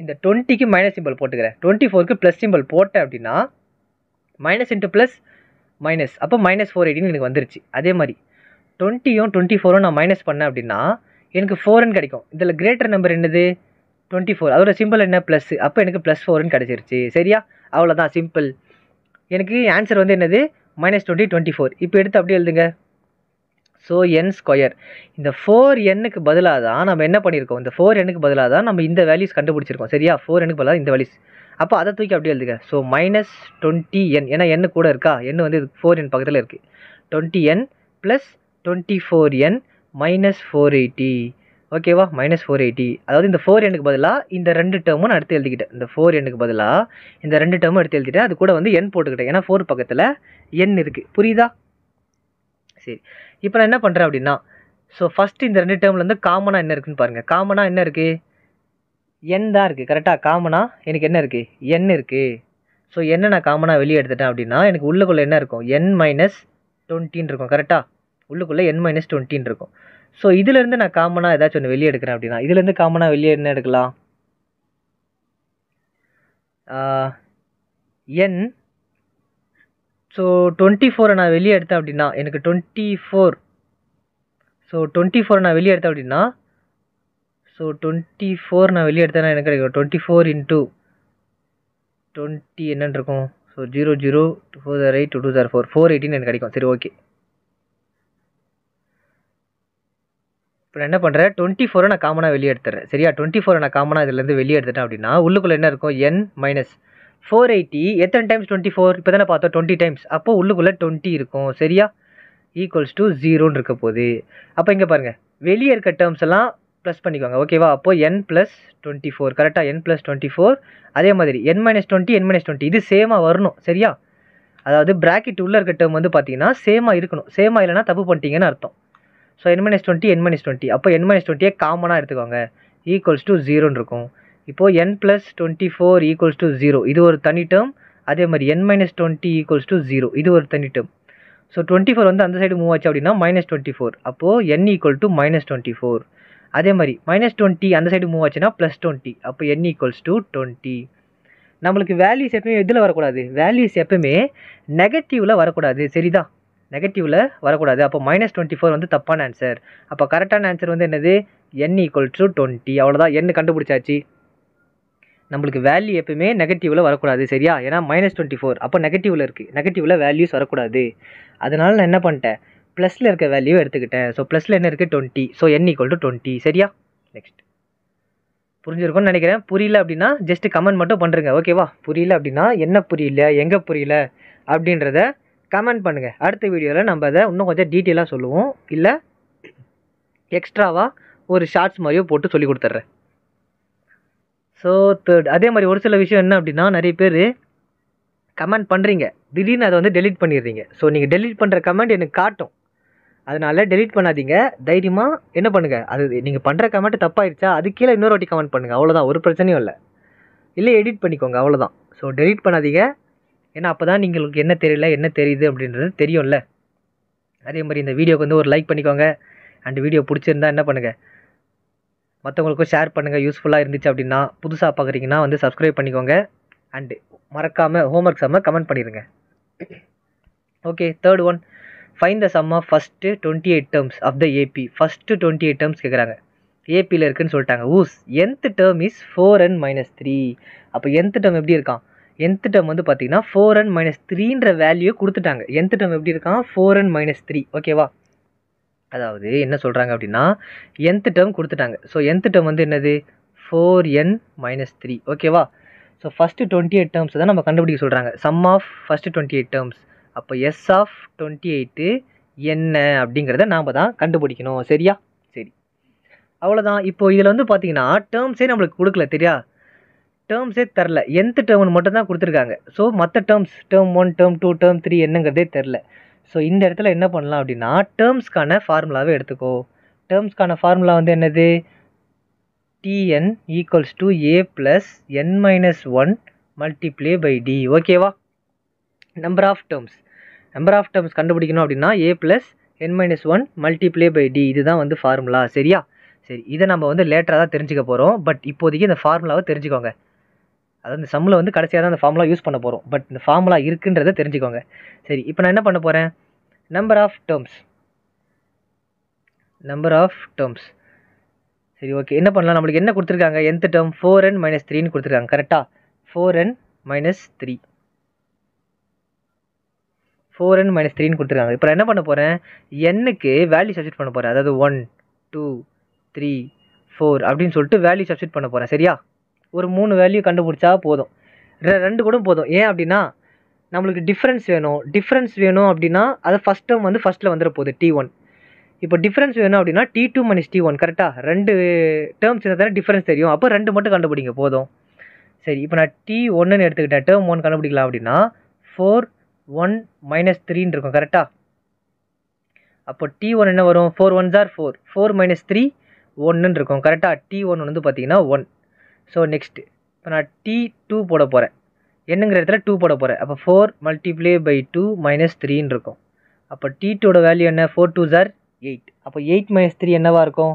இந்த 20க்கு மைனஸ் சிம்பிள் போட்டுக்கிறேன், 24க்கு ப்ளஸ் சிம்பிள் போட்டேன் அப்படின்னா மைனஸ் இன்ட்டு ப்ளஸ் மைனஸ், அப்போ -480 எனக்கு வந்துருச்சு. அதே மாதிரி 20யும் 24ம் நான் மைனஸ் பண்ணேன் அப்படின்னா எனக்கு 4ன்னு கிடைக்கும். இதில் கிரேட்டர் நம்பர் என்னது, 24, அதோட சிம்பிள் என்ன, ப்ளஸ். அப்போ எனக்கு +4ன்னு கிடச்சிருச்சு சரியா. அவ்வளோதான், சிம்பிள். எனக்கு ஆன்சர் வந்து என்னது, -20 24. இப்போ எடுத்து அப்படியே எழுதுங்க. ஸோ n², இந்த 4nக்கு பதிலாக தான் நம்ம என்ன பண்ணியிருக்கோம், இந்த 4nக்கு பதிலாக தான் நம்ம இந்த வேல்யூஸ் கண்டுபிடிச்சிருக்கோம் சரியா. 4nக்கு பதிலாக இந்த வேல்யூஸ். அப்போ அதை தூக்கி அப்படியே எழுதுங்க. ஸோ -20n, ஏன்னா n கூட இருக்கா, n வந்து 4n பக்கத்தில் இருக்குது. 20n + 24n - 480 ஓகேவா. -480, அதாவது இந்த 4nக்கு பதிலாக இந்த ரெண்டு டேர்மும் நான் எடுத்து எழுதிக்கிட்டேன். இந்த 4nக்கு பதிலாக இந்த ரெண்டு டேர்மும் எடுத்து எழுதிட்டேன். அது கூட வந்து n போட்டுக்கிட்டேன், ஏன்னா 4 பக்கத்தில் n இருக்குது. புரியுதா? சரி, இப்போ நான் என்ன பண்ணுறேன் அப்படின்னா, ஸோ ஃபஸ்ட்டு இந்த ரெண்டு டேர்ம்லேருந்து காமனாக என்ன இருக்குதுன்னு பாருங்கள். காமனாக என்ன இருக்குது, n தான் இருக்குது கரெக்டாக. காமனாக எனக்கு என்ன இருக்குது, n இருக்குது. ஸோ என்ன நான் காமனாக வெளியே எடுத்துட்டேன் அப்படின்னா எனக்கு உள்ளுக்குள்ளே என்ன இருக்கும், n மைனஸ் 20 இருக்கும் கரெக்டாக. உள்ளுக்குள்ளே n மைனஸ் 20 இருக்கும். ஸோ இதுலேருந்து நான் காமனாக ஏதாச்சும் ஒன்று வெளியே எடுக்கிறேன் அப்படின்னா இதுலேருந்து காமனாக வெளியே என்ன எடுக்கலாம், n. ஸோ 24 நான் வெளியே எடுத்தேன் அப்படின்னா எனக்கு 24. ஸோ 24 நான் வெளியே எடுத்தேன் அப்படின்னா ஸோ 24 நான் வெளியே எடுத்தேன்னா எனக்கு கிடைக்கும் 24 இன்ட்டு 20 என்னன்னு இருக்கும். ஸோ 0 0 4 8 2 4 418 எனக்கு கிடைக்கும். சரி ஓகே. இப்போ நான் என்ன பண்ணுறேன், 24 நான் காமனாக வெளியே எடுத்துறேன் சரியா. 24 நான் காமனாக இதுலேருந்து வெளியே எடுத்துட்டேன் அப்படின்னா உள்ளுக்குள்ளே என்ன இருக்கும், n மைனஸ் 480 எத்தனை டைம்ஸ் 24, இப்போ தானே பார்த்தோம் 20 டைம்ஸ். அப்போது உள்ளுக்குள்ளே 20 இருக்கும் சரியா. ஈக்குவல்ஸ் டு 0ன்னு இருக்க போகுது. அப்போ இங்கே பாருங்கள் வெளியே இருக்க டேர்ம்ஸ் எல்லாம் ப்ளஸ் பண்ணிக்கோங்க ஓகேவா. அப்போது n ப்ளஸ் 24 கரெக்டாக, n ப்ளஸ் 24. அதே மாதிரி n மைனஸ் 20 n மைனஸ் 20 இது சேமாக வரணும் சரியா. அதாவது ப்ராக்கெட் உள்ளே இருக்க டேர்ம் வந்து பார்த்தீங்கன்னா சேமாக இருக்கணும். சேமாக இல்லைனா தப்பு பண்ணிட்டீங்கன்னு அர்த்தம். So n minus 20 n minus 20 அப்போ n மைனஸ் 20 காமனாக எடுத்துக்கோங்க. ஈக்குவல்ஸ் டு 0ன்னு இருக்கும். இப்போது n ப்ளஸ் 24 ஈக்குவல்ஸ் டு 0 இது ஒரு தனி டேர்ம். அதே மாதிரி n மைனஸ் 20 ஈக்குவல்ஸ் டு 0 இது ஒரு தனி டேர்ம். ஸோ 24 வந்து அந்த சைடு மூவ் ஆச்சு அப்படின்னா மைனஸ் 24. அப்போது n ஈக்குவல் டு மைனஸ் 24. அதே மாதிரி மைனஸ் 20 அந்த சைடு மூவ் ஆச்சுன்னா ப்ளஸ் 20. அப்போ n ஈக்குவல்ஸ் டு 20. நம்மளுக்கு வேல்யூஸ் எப்பவுமே எதில் வரக்கூடாது, வேல்யூஸ் எப்பவுமே நெகட்டிவில் வரக்கூடாது சரிதா. நெகட்டிவில் வரக்கூடாது. அப்போ மைனஸ் 24 வந்து தப்பான ஆன்சர். அப்போ கரெக்டான ஆன்சர் வந்து என்னது, n ஈக்குவல் டு 20. அவ்வளோதான், n கண்டுபிடிச்சாச்சு. நம்மளுக்கு வேல்யூ எப்பவுமே நெகட்டிவில் வரக்கூடாது சரியா. ஏன்னா மைனஸ் 24 அப்போ நெகட்டிவில் இருக்குது, நெகட்டிவில் வேல்யூஸ் வரக்கூடாது. அதனால் நான் என்ன பண்ணிட்டேன், ப்ளஸில் இருக்க வேல்யூ எடுத்துக்கிட்டேன். ஸோ ப்ளஸில் என்ன இருக்குது 20. ஸோ n ஈக்குவல் டு 20 சரியா. நெக்ஸ்ட் புரிஞ்சிருக்கும்னு நினைக்கிறேன். புரியல அப்படின்னா ஜஸ்ட் கமெண்ட் மட்டும் பண்ணுறங்க ஓகேவா. புரியல அப்படின்னா என்ன புரியல, எங்கே புரியல அப்படின்றத கமெண்ட் பண்ணுங்கள். அடுத்த வீடியோவில் நம்ம அதை இன்னும் கொஞ்சம் டீட்டெயிலாக சொல்லுவோம். இல்லை எக்ஸ்ட்ராவாக ஒரு ஷார்ட்ஸ் மாதிரியோ போட்டு சொல்லி கொடுத்துட்றேன். ஸோ தேர்ட் அதே மாதிரி ஒரு சில விஷயம் என்ன அப்படின்னா நிறைய பேர் கமெண்ட் பண்ணுறீங்க, திடீர்னு அதை வந்து டெலீட் பண்ணிடுறீங்க. ஸோ நீங்கள் டெலீட் பண்ணுற கமெண்ட் எனக்கு காட்டும். அதனால் டெலீட் பண்ணாதீங்க, தைரியமாக என்ன பண்ணுங்கள், அது நீங்கள் பண்ணுற கமெண்ட் தப்பாயிடுச்சா அது கீழே இன்னொரு வாட்டி கமெண்ட் பண்ணுங்கள். அவ்வளோதான், ஒரு பிரச்சனையும் இல்லை. இல்லை எடிட் பண்ணிக்கோங்க அவ்வளோதான். ஸோ டெலீட் பண்ணாதீங்க. ஏன்னா அப்போ தான் உங்களுக்கு என்ன தெரியல என்ன தெரியுது அப்படின்றது தெரியும்ல. அதே மாதிரி இந்த வீடியோக்கு வந்து ஒரு லைக் பண்ணிக்கோங்க. அண்ட் வீடியோ பிடிச்சிருந்தா என்ன பண்ணுங்கள், மற்றவங்களுக்கும் ஷேர் பண்ணுங்கள். யூஸ்ஃபுல்லாக இருந்துச்சு அப்படின்னா, புதுசாக பார்க்குறீங்கன்னா வந்து சப்ஸ்கிரைப் பண்ணிக்கோங்க. அண்டு மறக்காமல் ஹோம்ஒர்க் சம்மை கமெண்ட் பண்ணிடுங்க. Okay, third one, find the sum of first 28 terms of the AP. First 28 terms கேட்குறாங்க, ஏபியில் இருக்குன்னு சொல்லிட்டாங்க. Whose nth term is 4n minus 3. அப்போ nth டேர்ம் எப்படி இருக்கான், nth டேர்ம் வந்து பார்த்தீங்கன்னா 4n மைனஸ் 3ன்ற வேல்யூ கொடுத்துட்டாங்க. nth டேர்ம் எப்படி இருக்கான், 4n மைனஸ் 3 ஓகேவா. அதாவது என்ன சொல்கிறாங்க அப்படின்னா nth டேர்ம் கொடுத்துட்டாங்க. ஸோ nth டேர்ம் வந்து என்னது 4n மைனஸ் 3 ஓகேவா. ஸோ ஃபஸ்ட்டு 28 டேர்ம்ஸ் தான் நம்ம கண்டுபிடிக்க சொல்கிறாங்க. Sum of first 28 terms. அப்போ எஸ் ஆஃப் 28 என்ன அப்படிங்கிறத நாம் தான் கண்டுபிடிக்கணும் சரியா. சரி அவ்வளோதான். இப்போ இதில் வந்து பார்த்தீங்கன்னா டேர்ம்ஸே நம்மளுக்கு கொடுக்கல தெரியா, டேர்ம்ஸே தரல, nth டேர்ம்னு மட்டும் தான் கொடுத்துருக்காங்க. ஸோ மற்ற டேர்ம்ஸ் டேர்ம் 1 டேர்ம் 2 டேர்ம் 3 என்னங்கிறதே தெரில. ஸோ இந்த இடத்துல என்ன பண்ணலாம் அப்படின்னா டேர்ம்ஸ்க்கான ஃபார்முலாவே எடுத்துக்கோ. டேர்ம்ஸ்க்கான ஃபார்முலா வந்து என்னது, tn equals to a plus n minus 1 multiply by d ஓகேவா. நம்பர் ஆஃப் டேர்ம்ஸ் கண்டுபிடிக்கணும் அப்படின்னா a plus n minus 1 multiply by d இதுதான் வந்து ஃபார்முலா சரியா. சரி, இதை நம்ம வந்து லேட்டராக தான் தெரிஞ்சுக்க போகிறோம். பட் இப்போதைக்கு இந்த ஃபார்முலாவை தெரிஞ்சுக்கோங்க. அதாவது இந்த சம்மில் வந்து கடைசியாக தான் அந்த ஃபார்முலா யூஸ் பண்ண போகிறோம். பட் இந்த ஃபார்முலா இருக்குன்றதை தெரிஞ்சுக்கோங்க. சரி, இப்போ நான் என்ன பண்ண போகிறேன், நம்பர் ஆஃப் டேர்ம்ஸ். சரி ஓகே, என்ன பண்ணலாம், நம்மளுக்கு என்ன கொடுத்துருக்காங்க, nth டேர்ம் 4n மைனஸ் 3ன்னு கொடுத்துருக்காங்க கரெக்டாக. 4n மைனஸ் 3ன்னு கொடுத்துருக்காங்க. இப்போ நான் என்ன பண்ண போகிறேன், என்னுக்கு வேல்யூ சப்ஸ்டிட் பண்ண போகிறேன். அதாவது 1 2 3 4 அப்படின்னு சொல்லிட்டு வேல்யூ சப்ஸ்டிட் பண்ண போகிறேன் சரியா. ஒரு 3 வேல்யூ கண்டுபிடிச்சா போதும், 2 கூட போதும். ஏன் அப்படின்னா நம்மளுக்கு டிஃப்ரென்ஸ் வேணும் அப்படின்னா அது ஃபஸ்ட் டேர்ம் வந்து ஃபஸ்ட்டில் வந்துட போகுது t1. இப்போ டிஃப்ரென்ஸ் வேணும் அப்படின்னா t2 மைனஸ் t1 கரெக்டாக. 2 டேர்ம்ஸ் இருந்தால் தானே டிஃப்ரென்ஸ் தெரியும். அப்போ 2 மட்டும் கண்டுபிடிங்க போதும். சரி, இப்போ நான் t1ன்னு எடுத்துக்கிட்டேன், டேர்ம் 1 கண்டுபிடிக்கலாம் அப்படின்னா 4 1 மைனஸ் 3ன்னு இருக்கும் கரெக்டாக. அப்போ t1 என்ன வரும், 4 1s are 4 4 மைனஸ் 3 1ன்னு இருக்கும் கரெக்டாக. t1 வந்து பார்த்தீங்கன்னா 1. ஸோ நெக்ஸ்ட்டு இப்போ நான் T2 போட போகிறேன், என்னங்கிற இடத்துல 2 போட போகிறேன். அப்போ 4 மல்டிப்ளை பை 2 மைனஸ் 3ன்னு இருக்கும். அப்போ T2 வேல்யூ என்ன? 4 2s are 8. அப்போ 8 மைனஸ் 3 என்னவாக இருக்கும்?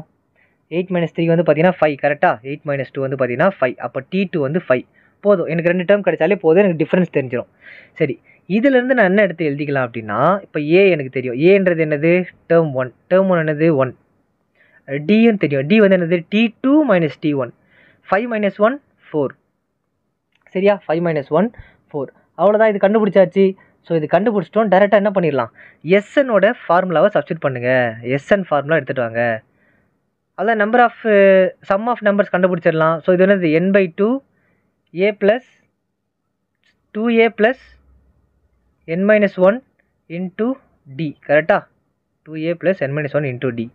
8 மைனஸ் 3 வந்து பார்த்தீங்கன்னா 5 கரெக்டாக. 8 மைனஸ் 2 வந்து பார்த்தீங்கன்னா 5. அப்போ T2 வந்து 5 போதும். எனக்கு 2 டேர்ம் கிடைச்சாலே போதும், எனக்கு டிஃப்ரென்ஸ் தெரிஞ்சிடும். சரி, இதிலேருந்து நான் என்ன எடுத்து எழுதிக்கலாம் அப்படின்னா, இப்போ ஏ எனக்கு தெரியும். ஏன்றது என்னது? டேர்ம் 1. டேர்ம் 1 என்னது? 1. டின்னு தெரியும். டி வந்து என்னது? T2 minus T1. 5 மைனஸ் 1 4. சரியா? 5 மைனஸ் 1 4. அவ்வளோதான், இது கண்டுபிடிச்சாச்சு. ஸோ இது கண்டுபிடிச்சிட்டோம். டேரெக்டாக என்ன பண்ணிடலாம்? எஸ்என்னோட ஃபார்முலாவை சப்ஸ்டியூட் பண்ணுங்கள். எஸ்என் ஃபார்முலா எடுத்துகிட்டு வாங்க. அதான் number of sum of numbers கண்டுபிடிச்சிடலாம். ஸோ இது என்னது? n/2 a plus 2a plus n-1 into D. கரெக்டாக? 2a plus n-1 into D.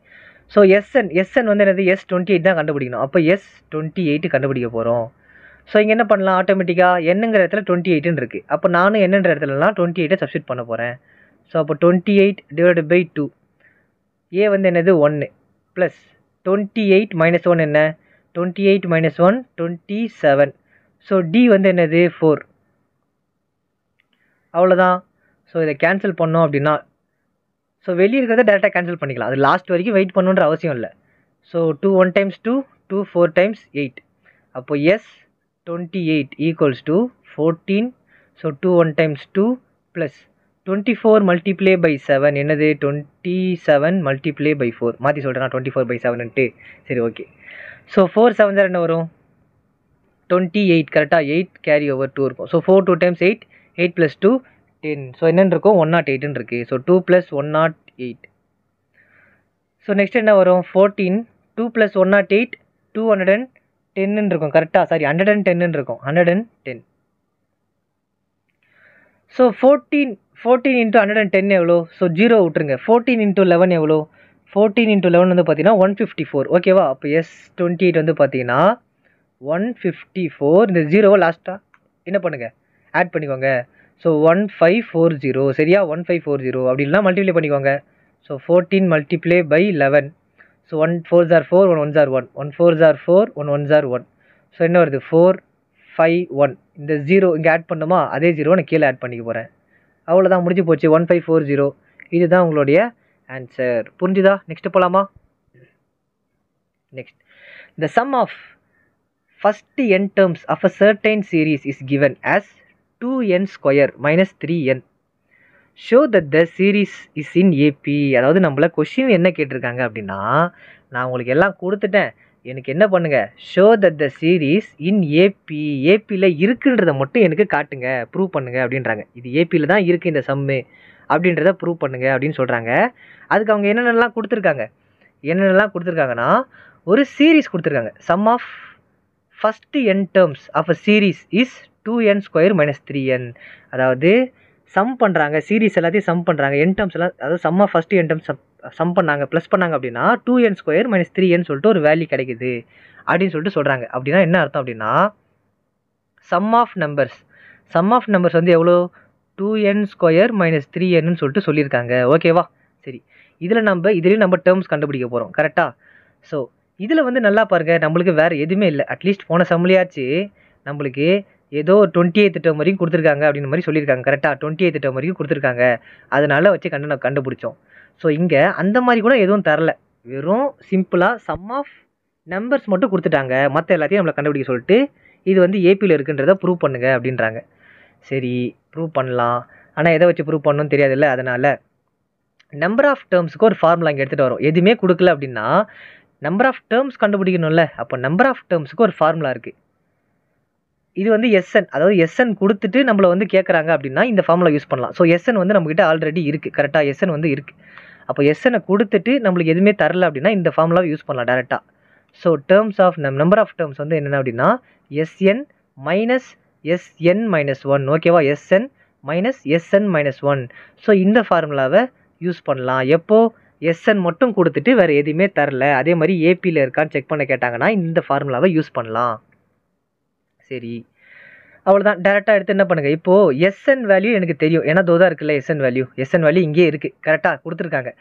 So SN வந்து என்னது? S28 தான் கண்டுபிடிக்கணும். அப்போ S28 கண்டுபிடிக்க போகிறோம். ஸோ இங்கே என்ன பண்ணலாம்? ஆட்டோமேட்டிக்காக என்னங்கிற இடத்துல 28ன்னு இருக்குது. அப்போ நானும் என்னன்ற இடத்துலலாம் 28 சப்ஸ்டியூட் பண்ண போகிறேன். ஸோ அப்போ 28 டிவைடட் பை 2. ஏ வந்து என்னது? 1 ப்ளஸ் 28 மைனஸ் 1 என்ன? 28 மைனஸ் 1 27. ஸோ டி வந்து என்னது? 4. அவ்வளோதான். ஸோ இதை கேன்சல் பண்ணோம் அப்படின்னா, ஸோ வெளியே இருக்கிறத டேரெக்டாக கேன்சல் பண்ணிக்கலாம். அது லாஸ்ட் வரைக்கும் வெயிட் பண்ணணுன்ற அவசியம் இல்லை. So 2 1 times 2 2 4 times 8. அப்போ S28 equals to 14. So 2 1 times 2 plus 24 multiply by 7 என்னது? 27 மல்டிப்ளை பை 4. மாற்றி சொல்கிறேன் 24 பை 7ன்ட்டு. சரி, ஓகே. ஸோ 4 7 என்ன வரும்? 28 கரெக்டாக. 8 கேரி ஓவர் 2 இருக்கும். So 4 2 times 8 8 plus 2 10. ஸோ என்னென்னு இருக்கும்? 108ன்னு இருக்குது. So 2 plus 108. ஸோ நெக்ஸ்ட் என்ன வரும்? 14 2 ப்ளஸ் 108 210ன்னு இருக்கும். கரெக்டாக? சாரி, 110ன்னு இருக்கும். 110. ஸோ 14 இன்ட்டு 110 எவ்வளோ? ஸோ 0 விட்டுருங்க. 14 இன்ட்டு 11 எவ்வளோ? 14 இன்ட்டு 11 வந்து பார்த்தீங்கன்னா 154. ஓகேவா? அப்போ S28 வந்து பார்த்தீங்கன்னா 154. இந்த 0வை லாஸ்ட்டாக என்ன பண்ணுங்கள்? ஆட் பண்ணிக்கோங்க. ஸோ 1540. சரியா? 1540 அப்படி இல்லைனா மல்டிப்ளை பண்ணிக்கோங்க. So 14 multiply by 11. So 1 4s are 4 1 1s are 1 1 4s are 4 1 1s are 1. So என்ன வருது? 4 5 1. இந்த 0 இங்கே ஆட் பண்ணுமா? அதே 0 நான் கீழே ஆட் பண்ணிக்க போகிறேன். அவ்வளோதான், முடிஞ்சு போச்சு. 1540. இதுதான் உங்களுடைய ஆன்சர். புரிஞ்சுதா? நெக்ஸ்ட் போகலாமா? Next, the sum of first n terms of a certain series is given as 2n square minus 3n. Show that the series is in AP. அதாவது நம்மள கொஷின் என்ன கேட்டிருக்காங்க அப்படின்னா, நான் உங்களுக்கு எல்லாம் கொடுத்துட்டேன், எனக்கு என்ன பண்ணுங்க? Show that the series in AP. ஏபியில் இருக்குன்றதை மட்டும் எனக்கு காட்டுங்க, ப்ரூவ் பண்ணுங்க அப்படின்றாங்க. இது ஏபியில் தான் இருக்குது இந்த சம்மு அப்படின்றத ப்ரூவ் பண்ணுங்க அப்படின்னு சொல்கிறாங்க. அதுக்கு அவங்க என்னென்னலாம் கொடுத்துருக்காங்கன்னா, ஒரு சீரீஸ் கொடுத்துருக்காங்க. Sum of first N terms of a series is 2n square minus 3n. அதாவது சம் பண்ணுறாங்க, சீரீஸ் எல்லாத்தையும் சம் பண்ணுறாங்க. என் டேர்ம்ஸ் எல்லாம், அதாவது sum of first N terms sum பண்ணாங்க, ப்ளஸ் பண்ணாங்க அப்படின்னா 2n ஸ்கொயர் மைனஸ் 3n சொல்லிட்டு ஒரு வேல்யூ கிடைக்குது அப்படின்னு சொல்லிட்டு சொல்கிறாங்க. அப்படின்னா என்ன அர்த்தம் அப்படின்னா, சம் ஆஃப் நம்பர்ஸ் வந்து எவ்வளோ? 2n ஸ்கொயர் மைனஸ் 3n சொல்லிட்டு சொல்லியிருக்காங்க. ஓகேவா? சரி, இதுலேயும் நம்ம டேர்ம்ஸ் கண்டுபிடிக்க போகிறோம். கரெக்டாக? ஸோ இதில் வந்து நல்லா பாருங்கள், நம்மளுக்கு வேறு எதுவுமே இல்லை. அட்லீஸ்ட் போன சம்லையாச்சு நம்மளுக்கு ஏதோ 28th டேர்ம் வரைக்கும் கொடுத்துருக்காங்க அப்படின்னு மாதிரி சொல்லியிருக்காங்க. கரெக்டாக? 28th டேர்ம் வரைக்கும் கொடுத்துருக்காங்க. அதனால வச்சு கண்டுபிடிச்சோம். ஸோ இங்கே அந்த மாதிரி கூட எதுவும் தரல, வெறும் சிம்பிளாக சம் ஆஃப் நம்பர்ஸ் மட்டும் கொடுத்துட்டாங்க. மற்ற எல்லாத்தையும் நம்மளை கண்டுபிடிக்க சொல்லிட்டு இது வந்து ஏபியில் இருக்குன்றதை ப்ரூவ் பண்ணுங்க அப்படின்றாங்க. சரி, ப்ரூவ் பண்ணலாம். ஆனால் எதை வச்சு ப்ரூவ் பண்ணணும்னு தெரியாதுல்ல, அதனால் நம்பர் ஆஃப் டேர்ம்ஸுக்கு ஒரு ஃபார்முலா இங்கே எடுத்துகிட்டு வரோம். எதுவுமே கொடுக்கல அப்படின்னா நம்பர் ஆஃப் டேர்ம்ஸ் கண்டுபிடிக்கணும்ல. அப்போ நம்பர் ஆஃப் டேர்ம்ஸுக்கு ஒரு ஃபார்முலா இருக்குது. இது வந்து எஸ்என், அதாவது எஸ்என் கொடுத்துட்டு நம்மளை வந்து கேட்குறாங்க அப்படின்னா இந்த ஃபார்முலா யூஸ் பண்ணலாம். ஸோ எஸ்என் வந்து நம்மக்கிட்ட ஆல்ரெடி இருக்குது. கரெக்டாக? எஸ்என் வந்து இருக்குது. அப்போ எஸ்எனை கொடுத்துட்டு நம்மளுக்கு எதுவுமே தரல அப்படின்னா இந்த ஃபார்முலாவை யூஸ் பண்ணலாம் டேரெக்டாக. So terms of number of terms வந்து என்னென்ன அப்படின்னா எஸ்என் மைனஸ் எஸ்என் மைனஸ் 1. ஓகேவா? SN minus SN minus 1. So இந்த ஃபார்முலாவை யூஸ் பண்ணலாம். எப்போது? எஸ்என் மட்டும் கொடுத்துட்டு வேறு எதுவுமே தரல, அதே மாதிரி ஏபியில் இருக்கான்னு செக் பண்ண கேட்டாங்கன்னா இந்த ஃபார்முலாவை யூஸ் பண்ணலாம். சரி, அவ்வளோதான். டேரெக்டாக எடுத்து என்ன பண்ணுங்கள்? இப்போது எஸ்என் வேல்யூ எனக்கு தெரியும், ஏன்னா தோதா இருக்குல்ல எஸ்என் வேல்யூ இங்கே இருக்குது. கரெக்டாக கொடுத்துருக்காங்க.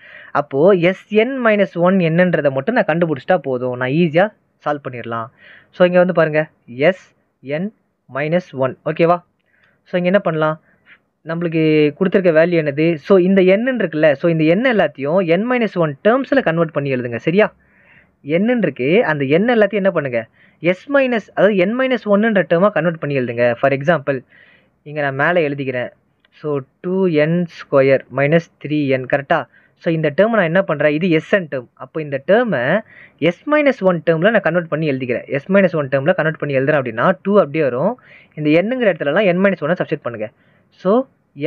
அப்போது எஸ்என் மைனஸ் 1 என்னன்றதை மட்டும் நான் கண்டுபிடிச்சிட்டா போதும், நான் ஈஸியாக சால்வ் பண்ணிடலாம். ஸோ இங்கே வந்து பாருங்கள் Sn - 1 ஓகேவா. ஸோ இங்கே என்ன பண்ணலாம், நம்மளுக்கு கொடுத்துருக்க வேல்யூ என்னது, ஸோ இந்த n இருக்குல்ல, ஸோ இந்த n எல்லாத்தையும் n-1 டேர்ம்ஸில் கன்வெர்ட் பண்ணி எழுதுங்க சரியா. n இருக்கு, அந்த n எல்லாத்தையும் என்ன பண்ணுங்க அதாவது n-1ன்ற டேர்மாக கன்வெர்ட் பண்ணி எழுதுங்க. ஃபார் எக்ஸாம்பிள் இங்கே நான் மேலே எழுதிக்கிறேன். ஸோ 2n² - 3n கரெக்டாக. ஸோ இந்த டேர்மை நான் என்ன பண்ணுறேன், இது Sn டேர்ம். அப்போ இந்த டேர்மை S-1 டேர்மில் நான் கன்வெர்ட் பண்ணி எழுதிக்கிறேன். S-1 டேர்மில் கன்வெர்ட் பண்ணி எழுதுறேன் அப்படின்னா 2 அப்படியே வரும். இந்த nங்கிற இடத்துலலாம் n-1 சப்ஸ்டிட் பண்ணுங்கள். ஸோ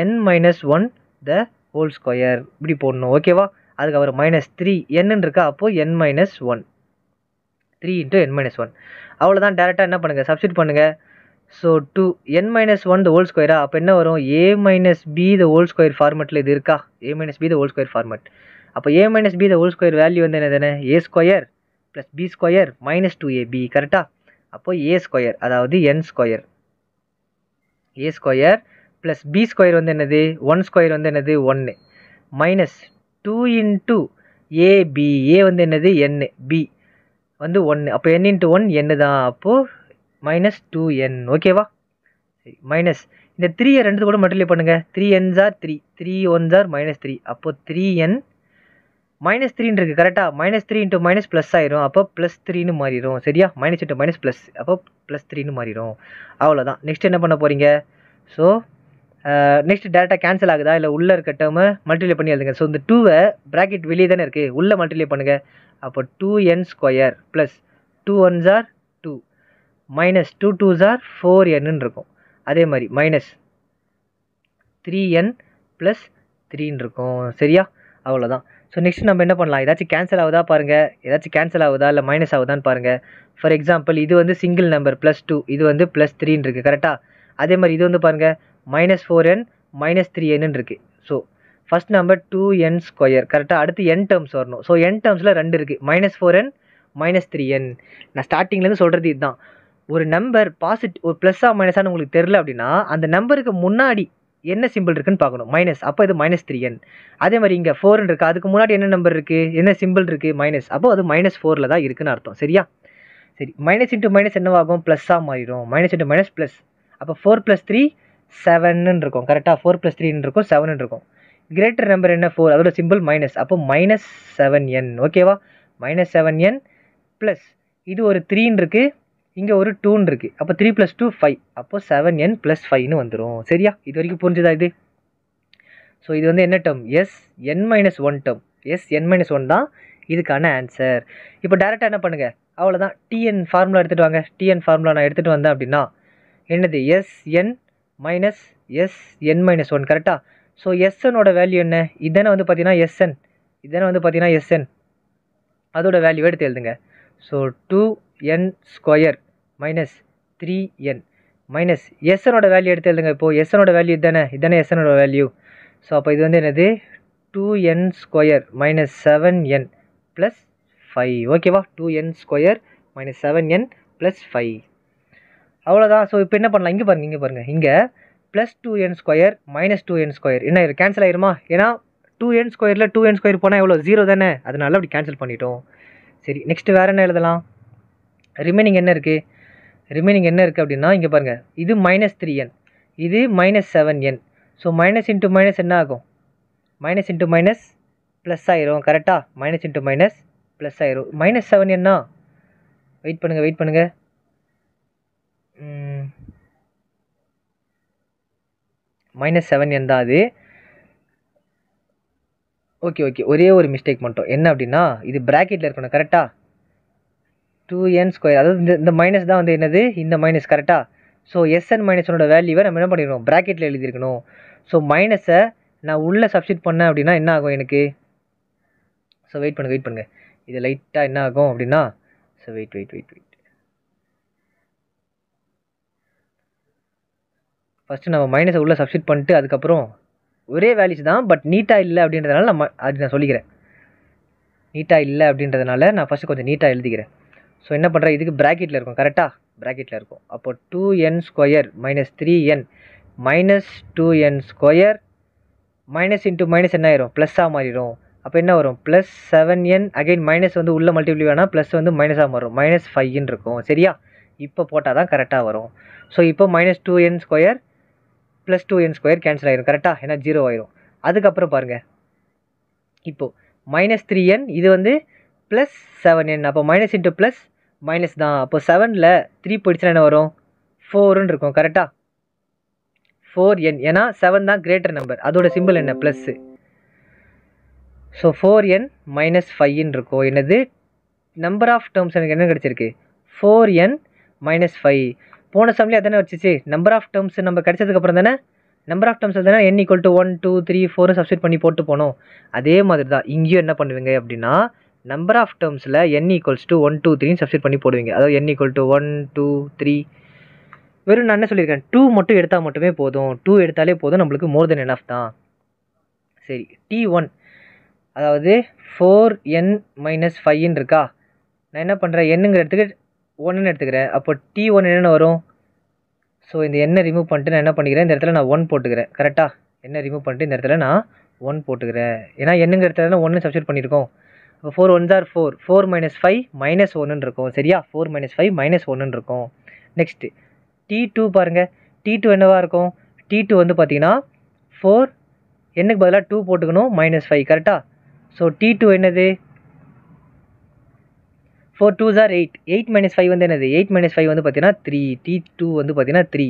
n-1 த ஹோல் ஸ்கொயர் இப்படி போடணும் ஓகேவா. அதுக்கு அவர் -3 n இருக்கா, அப்போது n-1 3 × n-1 அவ்வளோதான். டேரெக்டாக என்ன பண்ணுங்கள், சப்ஸ்டிட் பண்ணுங்கள். ஸோ 2 n-1 த ஹோல் ஸ்கொயரா, அப்போ என்ன வரும், a - b the whole square ஃபார்மெட்டில் இது இருக்கா, a - b the whole square format. அப்போ a - b the whole square value வந்து என்னதுன்னு a² + b² - 2ab கரெக்டாக. அப்போ a², அதாவது n² a² + b² வந்து என்னது 1² வந்து என்னது 1 -2 × ab, a வந்து என்னது n, b வந்து 1, அப்போ n × 1 n தான், அப்போது -2n ஓகேவா. சரி மைனஸ் இந்த 3 ரெண்டு கூட மல்டிப்ளை பண்ணுங்கள். 3n ஆர் 3, 3 1 ஆர் -3, அப்போ 3n -3 இருக்குது கரெக்டாக. -3 × மைனஸ் ப்ளஸ் ஆயிரும், அப்போ +3ன்னு மாறிடும் சரியா. -, × ப்ளஸ், அப்போ +3ன்னு மாறிடும். அவ்வளோதான். நெக்ஸ்ட் என்ன பண்ண போகிறீங்க, ஸோ நெக்ஸ்ட் டேரெக்டாக கேன்சல் ஆகுதா இல்லை உள்ளே இருக்க டேர்மை மல்டிப்ளை பண்ணி எழுதுங்க. ஸோ இந்த 2வை ப்ராக்கெட் வெளியே தானே இருக்குது, உள்ளே மல்டிப்ளை பண்ணுங்கள். அப்போ 2n² + 2 1s R 2 -2 2s R 4n இருக்கும். அதே மாதிரி -3n + 3 இருக்கும் சரியா. அவ்வளோதான். ஸோ நெக்ஸ்ட் நம்ம என்ன பண்ணலாம், ஏதாச்சும் கேன்சல் ஆகுதா பாருங்கள், ஏதாச்சும் கேன்சல் ஆகுதா இல்லை மைனஸ் ஆகுதான்னு பாருங்கள். ஃபார் எக்ஸாம்பிள் இது வந்து சிங்கிள் நம்பர் +2, இது வந்து +3 இருக்குது கரெக்டாக. அதே மாதிரி இது வந்து பாருங்கள் -4n -3n இருக்குது. ஸோ ஃபஸ்ட் நம்பர் 2n² கரெக்டாக. அடுத்து n டேர்ம்ஸ் வரணும். ஸோ n டேர்ம்ஸில் 2 இருக்குது, -4n -3n. நான் ஸ்டார்டிங்லேருந்து சொல்கிறது இதுதான். ஒரு நம்பர் ஒரு ப்ளஸ்ஸா மைனஸான்னு உங்களுக்கு தெரில அப்படின்னா அந்த நம்பருக்கு முன்னாடி என்ன சிம்பிள் இருக்குன்னு பார்க்கணும், மைனஸ், அப்போ இது -3n. அதே மாதிரி இங்கே 4 இருக்குது, அதுக்கு முன்னாடி என்ன நம்பர் இருக்குது, என்ன சிம்பிள் இருக்குது, மைனஸ், அப்போ அது -4ல் தான் இருக்குன்னு அர்த்தம் சரியா. சரி -, என்னவாகும், ப்ளஸ்ஸாக மாறிடும். -, ப்ளஸ், அப்போ 4 + 3 7ன்னு இருக்கும் கரெக்டாக. 4 + 3 இருக்கும் 7ன்னு இருக்கும். கிரேட்டர் நம்பர் என்ன 4, அதோட சிம்பிள் மைனஸ், அப்போ -7n ஓகேவா. -7n ப்ளஸ் இது ஒரு 3ன்னு இருக்குது, இங்கே ஒரு 2ன்னு இருக்குது, அப்போ 3 + 2 5, அப்போ 7n + 5ன்னு வந்துடும் சரியா. இது வரைக்கும் புரிஞ்சுதா இது. ஸோ இது வந்து என்ன டேர்ம், Sn-1 டேர்ம். Sn-1 தான் இதுக்கான ஆன்சர். இப்போ டேரெக்டாக என்ன பண்ணுங்கள், அவ்வளோதான். Tn ஃபார்முலா எடுத்துகிட்டு வாங்க. Tn ஃபார்முலா நான் எடுத்துகிட்டு வந்தேன் அப்படின்னா என்னது, Sn - Sn-1 கரெக்டாக. ஸோ Snோட வேல்யூ என்ன, இதனை வந்து பார்த்தீங்கன்னா Sn, இதனை வந்து பார்த்தீங்கன்னா Sn, அதோட வேல்யூ எடுத்து எழுதுங்க. So 2n² - 3n minus Snோட value எடுத்து எழுதுங்க. இப்போது Snோட வேல்யூ இதானே Snோட வேல்யூ. ஸோ அப்போ இது வந்து என்னது 2n² - 7n + 5 ஓகேவா. 2n² - 7n + 5 அவ்வளோதான். ஸோ இப்போ என்ன பண்ணலாம், இங்கே பாருங்கள் இங்கே +2n² - 2n² என்ன ஆயிரும், கேன்சல் ஆயிருமா. ஏன்னா 2n² 2n² போனால் எவ்வளோ, 0 தானே, அதனால அப்படி கேன்சல் பண்ணிட்டோம். சரி நெக்ஸ்ட்டு வேறு என்ன எழுதலாம், ரிமைனிங் என்ன இருக்குது அப்படின்னா இங்கே பாருங்கள், இது -3n, இது -7n. So minus into minus என்ன ஆகும், -, ப்ளஸ் ஆயிரும் கரெக்டாக. -, ப்ளஸ் ஆயிரும். -7n வெயிட் பண்ணுங்கள் -7n தான் அது. ஓகே ஒரே ஒரு மிஸ்டேக் மட்டும் என்ன அப்படின்னா, இது ப்ராக்கெட்டில் இருக்கணும் கரெக்டாக. 2n², அதாவது இந்த மைனஸ் தான் வந்து என்னது, இந்த மைனஸ் கரெக்டாக. ஸோ Sn-1 வேல்யூவை நம்ம என்ன பண்ணிடணும், ப்ராக்கெட்டில் எழுதியிருக்கணும். ஸோ மைனஸை நான் உள்ளே சப்ஸ்டிட் பண்ணேன் அப்படின்னா என்ன ஆகும் எனக்கு. ஸோ வெயிட் பண்ணுங்கள் இது லைட்டாக என்ன ஆகும் அப்படின்னா, ஸோ வெயிட் ஃபஸ்ட்டு நம்ம மைனஸை உள்ளே சப்ஸ்டிட் பண்ணிட்டு அதுக்கப்புறம் ஒரே வேல்யூஸ் தான், பட் நீட்டாக இல்லை அப்படின்றதுனால நான் சொல்லிக்கிறேன். நீட்டாக இல்லை அப்படின்றதுனால நான் ஃபஸ்ட்டு கொஞ்சம் நீட்டாக எழுதிக்கிறேன். ஸோ என்ன பண்ணுறேன், இதுக்கு ப்ராக்கெட்டில் இருக்கும் கரெக்டாக, ப்ராக்கெட்டில் இருக்கும். அப்போ 2n² - 3n -2n², minus into minus என்ன ஆயிரும், ப்ளஸ்ஸாக மாறிடும். அப்போ என்ன வரும் ப்ளஸ் 7n அகைன் மைனஸ் வந்து உள்ள மல்டிப்ளை வேணால் ப்ளஸ் வந்து மைனஸாக மாறும் -5ன்னு இருக்கும் சரியா. இப்போ போட்டால் தான் கரெக்டாக வரும். ஸோ இப்போ -2n² ப்ளஸ் 2n² கேன்சல் ஆயிரும் கரெக்டாக, ஏன்னா 0 ஆயிரும். அதுக்கப்புறம் பாருங்கள் இப்போது -3n இது வந்து ப்ளஸ் 7n, அப்போ மைனஸ் இன்ட்டு ப்ளஸ் மைனஸ் தான். அப்போ 7ல் 3 போயிடுச்சுன்னா என்ன வரும் 4ன்னு இருக்கும் கரெக்டாக, 4n, ஏன்னா 7 தான் கிரேட்டர் நம்பர், அதோட சிம்பிள் என்ன ப்ளஸ்ஸு. ஸோ 4n -5ன்னு இருக்கும். என்னது நம்பர் ஆஃப் டேர்ம்ஸ் எனக்கு என்ன கிடச்சிருக்கு 4n -5. போன சம்லேயே அதானே வச்சுச்சு, நம்பர் ஆஃப் டேர்ம்ஸ் நம்ம கிடச்சதுக்கப்புறம் தானே நம்பர் ஆஃப் டேர்ம்ஸ் தானே n = 1 2 3 4 சப்ஸ்டிட் பண்ணி போட்டு போனோம். அதே மாதிரி தான் இங்கேயும் என்ன பண்ணுவீங்க அப்படின்னா நம்பர் ஆஃப் டேர்ம்ஸில் n = 1 2 3 சப்ஸ்டிட் பண்ணி போடுவீங்க. அதாவது n = 1 2 3, வெறும் நான் என்ன சொல்லியிருக்கேன் 2 மட்டும் எடுத்தால் மட்டுமே போதும், 2 எடுத்தாலே போதும், நம்மளுக்கு மோர் தென் எனஃப் தான். சரி t1 அதாவது 4n -5ன்னு இருக்கா, நான் என்ன பண்ணுறேன் என்னங்கிற இடத்துக்கு 1ன்னு எடுத்துக்கிறேன். அப்போ t1 என்னென்ன வரும், ஸோ இந்த எண்ணை ரிமூவ் பண்ணிட்டு நான் என்ன பண்ணிக்கிறேன் இந்த இடத்துல நான் 1 போட்டுக்கிறேன் கரெக்டாக, எண்ணை ரிமூவ் பண்ணிட்டு இந்த இடத்துல நான் 1 போட்டுக்கிறேன், ஏன்னா என்னங்கிற இடத்துல 1 சப்ஸ்டிட் பண்ணியிருக்கோம். அப்போ 4 1s are 4, 4 -5 -1ன்னு இருக்கும் சரியா, 4 -5 -1ன்னு இருக்கும். நெக்ஸ்ட்டு t2 பாருங்கள், t2 என்னவா இருக்கும், t2 வந்து பார்த்தீங்கன்னா 4 என்னக்கு பதிலாக 2 போட்டுக்கணும் -5 கரெக்டாக. ஸோ t2 என்னது 4 2s are 8, 8 -5 வந்து என்னது 8 -5 வந்து பார்த்தீங்கன்னா 3, t2 வந்து பார்த்தீங்கன்னா 3.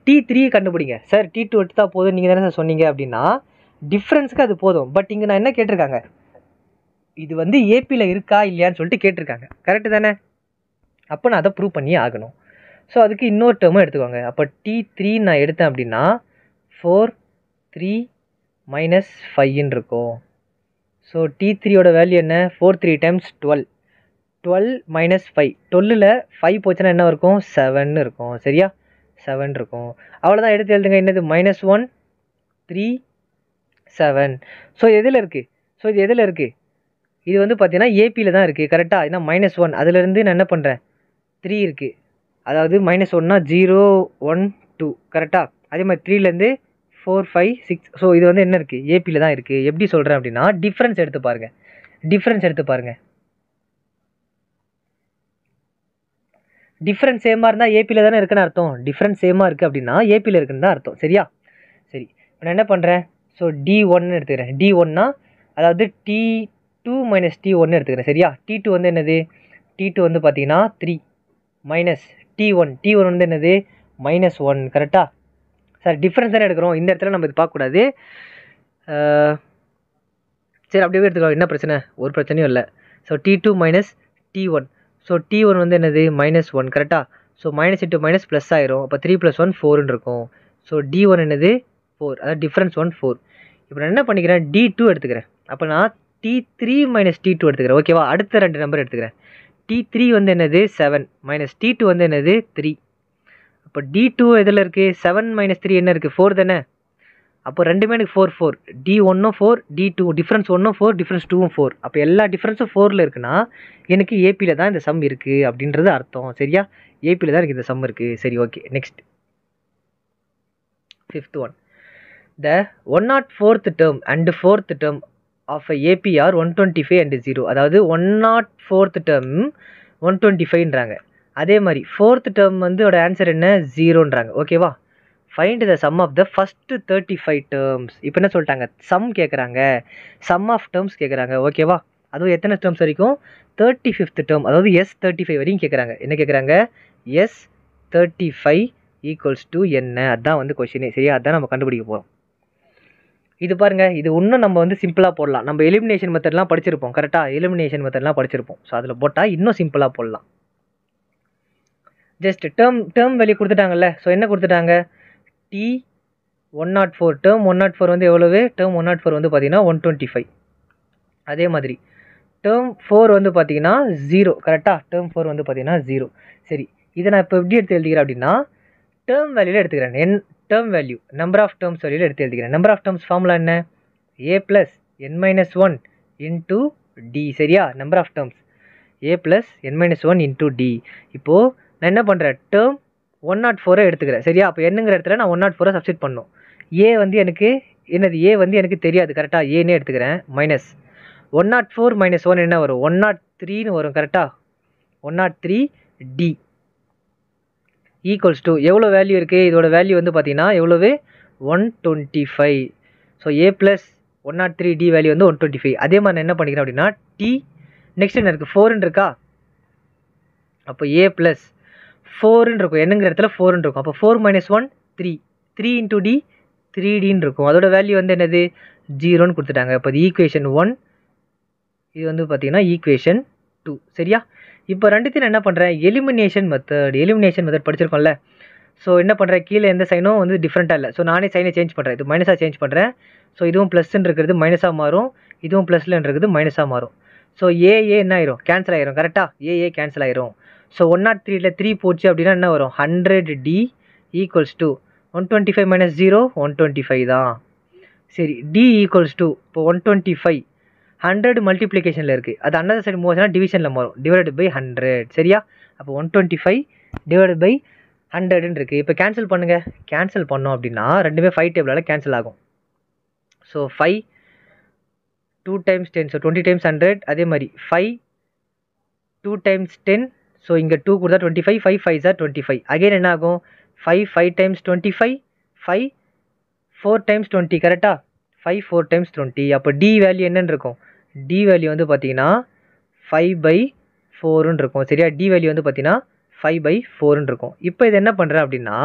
t3 கண்டுபிடிங்க சார், t2 எடுத்தா போதும் நீங்கள் தானே சார் சொன்னீங்க அப்படின்னா டிஃப்ரென்ஸுக்கு அது போதும். பட் இங்கே நான் என்ன கேட்டிருக்காங்க, இது வந்து ஏபியில் இருக்கா இல்லையான்னு சொல்லிட்டு கேட்டிருக்காங்க கரெக்டு தானே, அப்போ நான் அதை ப்ரூவ் பண்ணியே ஆகணும். ஸோ அதுக்கு இன்னொரு டேர்மும் எடுத்துக்கோங்க. அப்போ t3 நான் எடுத்தேன் அப்படின்னா 4 3 -5ன்னு இருக்கும். ஸோ t3யோட வேல்யூ என்ன 4 3 டைம்ஸ் 12, 12 -5, 12ல் 5 போச்சுன்னா என்ன இருக்கும் 7ன்னு இருக்கும் சரியா, 7 இருக்கும். அவ்வளோதான், எடுத்து எழுதுங்க. என்னது -1 3 7. ஸோ எதில் இருக்குது, ஸோ இது எதில் இருக்குது, இது வந்து பார்த்தீங்கன்னா ஏபியில் தான் இருக்குது கரெக்டாக, ஏன்னா -1 அதுலேருந்து நான் என்ன பண்ணுறேன் 3 இருக்குது, அதாவது -1னா 0 1 2 கரெக்டாக. அதே மாதிரி 3லேருந்து 4 5 6, ஸோ இது வந்து என்ன இருக்குது ஏபியில் தான் இருக்குது. எப்படி சொல்கிறேன் அப்படின்னா டிஃப்ரென்ஸ் எடுத்து பாருங்கள், டிஃப்ரென்ஸ் எடுத்து பாருங்கள், டிஃப்ரென்ஸ் சேமாக இருந்தால் ஏபியில் தானே இருக்குன்னு அர்த்தம், டிஃப்ரென்ஸ் சேமாக இருக்குது அப்படின்னா ஏபியில் இருக்குன்னு தான் அர்த்தம் சரியா. சரி இப்போ நான் என்ன பண்ணுறேன், ஸோ d1ன்னு எடுத்துக்கிறேன். d1னா அதாவது t2 - t1 எடுத்துக்கிறேன் சரியா. t2 வந்து என்னது, t2 வந்து பார்த்தீங்கன்னா 3 மைனஸ் t1, t1 வந்து என்னது -1 கரெக்டாக. சார் டிஃப்ரென்ஸ் தானே எடுக்கிறோம், இந்த இடத்துல நம்ம இது பார்க்கக்கூடாது. சரி அப்படியே எடுத்துக்கலாம், என்ன பிரச்சனை, ஒரு பிரச்சனையும் இல்லை. So t2 - t1, so t1 வந்து என்னது -1 கரெக்டாக. So minus into minus plus ஆயிரும், அப்போ 3 + 1 4ன்னு இருக்கும். ஸோ d1 என்னது 4, அதாவது டிஃப்ரென்ஸ் 1 4. இப்போ நான் என்ன பண்ணிக்கிறேன் d2 எடுத்துக்கிறேன். அப்போ நான் t3 - t2 எடுத்துக்கிறேன் ஓகேவா. அடுத்த 2 நம்பர் எடுத்துக்கிறேன். t3 வந்து என்னது 7 -t2 வந்து என்னது 3. அப்போ d2 எதில் இருக்குது 7 - 3 என்ன இருக்குது 4 தானே. அப்போ ரெண்டுமே எனக்கு 4 4, d1ம் 4 d2 டிஃப்ரென்ஸ் 1ம் 4 டிஃப்ரென்ஸ் 2ம் 4. அப்போ எல்லா டிஃப்ரென்ஸும் 4ல் இருக்குன்னா எனக்கு ஏபியில் தான் இந்த சம் இருக்குது அப்படின்றது அர்த்தம் சரியா. ஏபியில் தான் எனக்கு இந்த சம் இருக்குது. சரி okay next 5th one. The 104th term and 4th term of a AP are 125 and 0. அதாவது 104th term 125ன்றாங்க. அதே மாதிரி 4th term வந்து அதோட ஆன்சர் என்ன 0ன்றாங்க ஓகேவா. Find the sum of the first 35 terms. இப்போ என்ன சொல்லிட்டாங்க சம் கேட்குறாங்க, சம் ஆஃப் டேர்ம்ஸ் கேட்குறாங்க ஓகேவா. அதுவும் எத்தனை டேர்ம்ஸ் வரைக்கும் 35th டேர்ம், அதாவது S35 வரைக்கும் கேட்குறாங்க. என்ன கேட்குறாங்க S35 ஈக்குவல்ஸ் டு என்ன, அதுதான் வந்து கொஸ்டினே சரியா. அதுதான் நம்ம கண்டுபிடிக்க போகிறோம். இது பாருங்கள், இது இன்னும் நம்ம வந்து சிம்பிளாக போடலாம். நம்ம எலிமினேஷன் மெத்தட்லாம் படிச்சிருப்போம் கரெக்டாக, எலிமினேஷன் மெத்தட்லாம் படிச்சிருப்போம். ஸோ அதில் போட்டால் இன்னும் சிம்பிளாக போடலாம். ஜஸ்ட் டேர்ம் வேல்யூ கொடுத்துட்டாங்கல்ல. ஸோ என்ன கொடுத்துட்டாங்க T104, டேர்ம் 104 வந்து எவ்வளவு, டேர்ம் 104 வந்து பார்த்தீங்கன்னா 125. அதே மாதிரி டேர்ம் 4 வந்து பார்த்தீங்கன்னா 0 கரெக்டாக, டேர்ம் 4 வந்து பார்த்தீங்கன்னா 0. சரி, இதை நான் இப்போ எப்படி எடுத்து எழுதிக்கிறேன் அப்படின்னா டேர்ம் வேல்யூவில் எடுத்துக்கிறேன். Term value number of terms வேல்யூவில் எடுத்து எழுதிக்கிறேன். நம்பர் ஆஃப் டேர்ம்ஸ் ஃபார்முலா என்ன A + n-1 இன்டூ D சரியா. Number of terms A + n-1 into D. இப்போது நான் என்ன பண்ணுறேன் டேர்ம் 104 எடுத்துக்கிறேன் சரியா. அப்போ என்னங்கிற இடத்துல நான் 104 சப்ஸ்டிட் பண்ணணும். ஏ வந்து எனக்கு என்னது, ஏ வந்து எனக்கு தெரியாது கரெக்டாக, ஏன்னே எடுத்துக்கிறேன் மைனஸ் 104 மைனஸ் 1 என்ன வரும்? 103ன்னு வரும். கரெக்டாக 103D ஈக்குவல்ஸ் டு எவ்வளோ வேல்யூ இருக்குது? இதோட வேல்யூ வந்து பார்த்தீங்கன்னா எவ்வளவு? 125. So A plus 103D value வந்து 125. அதே மாதிரி நான் என்ன பண்ணிக்கிறேன் அப்படின்னா T நெக்ஸ்ட் என்ன இருக்குது? 4ன்னு இருக்கா? அப்போ A ப்ளஸ் 4ன்னு இருக்கும். என்னங்கிற இடத்துல 4ன்னு இருக்கும். அப்போ 4 மைனஸ் 1 3. 3 இன்டூ D 3Dன்னு இருக்கும். அதோட வேல்யூ வந்து என்னது? 0ன்னு கொடுத்துட்டாங்க. அப்போ இது ஈக்குவேஷன் 1, இது வந்து பார்த்தீங்கன்னா ஈக்குவேஷன் 2. சரியா? இப்போ ரெண்டுத்தையும் நான் என்ன பண்ணுறேன்? Elimination method படிச்சிருக்கோம்ல. ஸோ என்ன பண்ணுறேன்? கீழே எந்த சைனும் வந்து டிஃப்ரெண்ட்டாக இல்லை. ஸோ நானே சைனை சேஞ்ச் பண்ணுறேன். இது மைனஸாக சேஞ்ச் பண்ணுறேன். ஸோ இதுவும் ப்ளஸ்ன்னு இருக்கிறது மைனஸாக மாறும், இதுவும் ப்ளஸில் இருக்கிறது மைனஸாக மாறும். ஸோ ஏ என்ன ஆயிரும்? கேன்சல் ஆயிரும். கரெக்டாக ஏ கேன்சல் ஆயிரும். ஸோ 103ல் 3 போச்சு அப்படின்னா என்ன வரும்? 100D ஈக்குவல்ஸ் டு 125 மைனஸ் 0 125 தான். சரி, D ஈக்குவல்ஸ் டு இப்போ 125 100 மல்டிப்ளிகேஷனில் இருக்குது. அது அனதர் சைடு மூவ் ஆச்சுன்னா டிவிஷனில் மாறும். Divided by 100. சரியா? அப்போ 125 டிவைடட் பை 100ன்னு இருக்குது. இப்போ கேன்சல் பண்ணுங்கள். கேன்சல் பண்ணோம் அப்படின்னா ரெண்டுமே 5 டேபிளால் கேன்சல் ஆகும். So 5 2 times 10, so 20 times 100. அதே மாதிரி 5 2 டைம்ஸ் 10, ஸோ இங்கே 2 கொடுத்தா 25, 5 5 ஆர் 25. அகைன் என்ன ஆகும்? 5 டைம்ஸ் 25, 5 4 டைம்ஸ் 20. கரெக்டாக 5 4 டைம்ஸ் 20. அப்போ D வேல்யூ என்னன்னு இருக்கும்? D வேல்யூ வந்து பார்த்தீங்கன்னா 5/4ன்னு இருக்கும். சரியா? D வேல்யூ வந்து பார்த்தீங்கன்னா 5/4ன்னு இருக்கும். இப்போ இது என்ன பண்ணுறேன் அப்படின்னா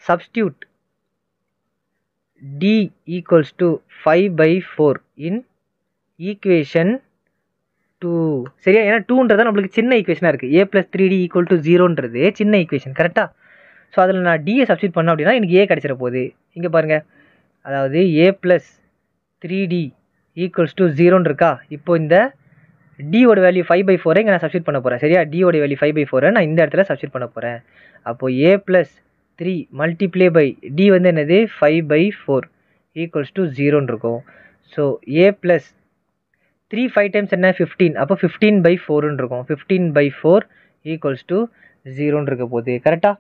substitute D equals to 5/4 in equation 2. சரியா? ஏன்னா 2ன்றதான் நம்மளுக்கு சின்ன ஈக்குவேஷனாக இருக்குது. A + 3D ஈக்குவல் டு 0ன்றது சின்ன ஈக்குவேஷன். கரெக்டாக? ஸோ அதில் நான் டியை சப்ஸ்டியூட் பண்ணோம் அப்படின்னா எனக்கு A கிடச்சிட போகுது. இங்கே பாருங்கள், அதாவது A + 3D ஈக்குவல்ஸ் டு 0ன்னு இருக்கா? இப்போ இந்த டியோட வேல்யூ 5/4 இங்கே நான் சப்ஸ்டியூட் பண்ண போகிறேன். சரியா? டியோட வேல்யூ 5/4 நான் இந்த இடத்துல சப்ஸ்டியூட் பண்ண போகிறேன். அப்போது A + 3 மல்டிப்ளை பை D வந்து என்னது? 5/4 ஈக்குவல்ஸ் டு 0ன்னு இருக்கும். ஸோ A + 3 5 டைம்ஸ் என்ன? 15. அப்போ 15/4ன்னு இருக்கும். 15/4 ஈக்குவல்ஸ் டு 0ன்னு இருக்க போகுது. கரெக்டாக?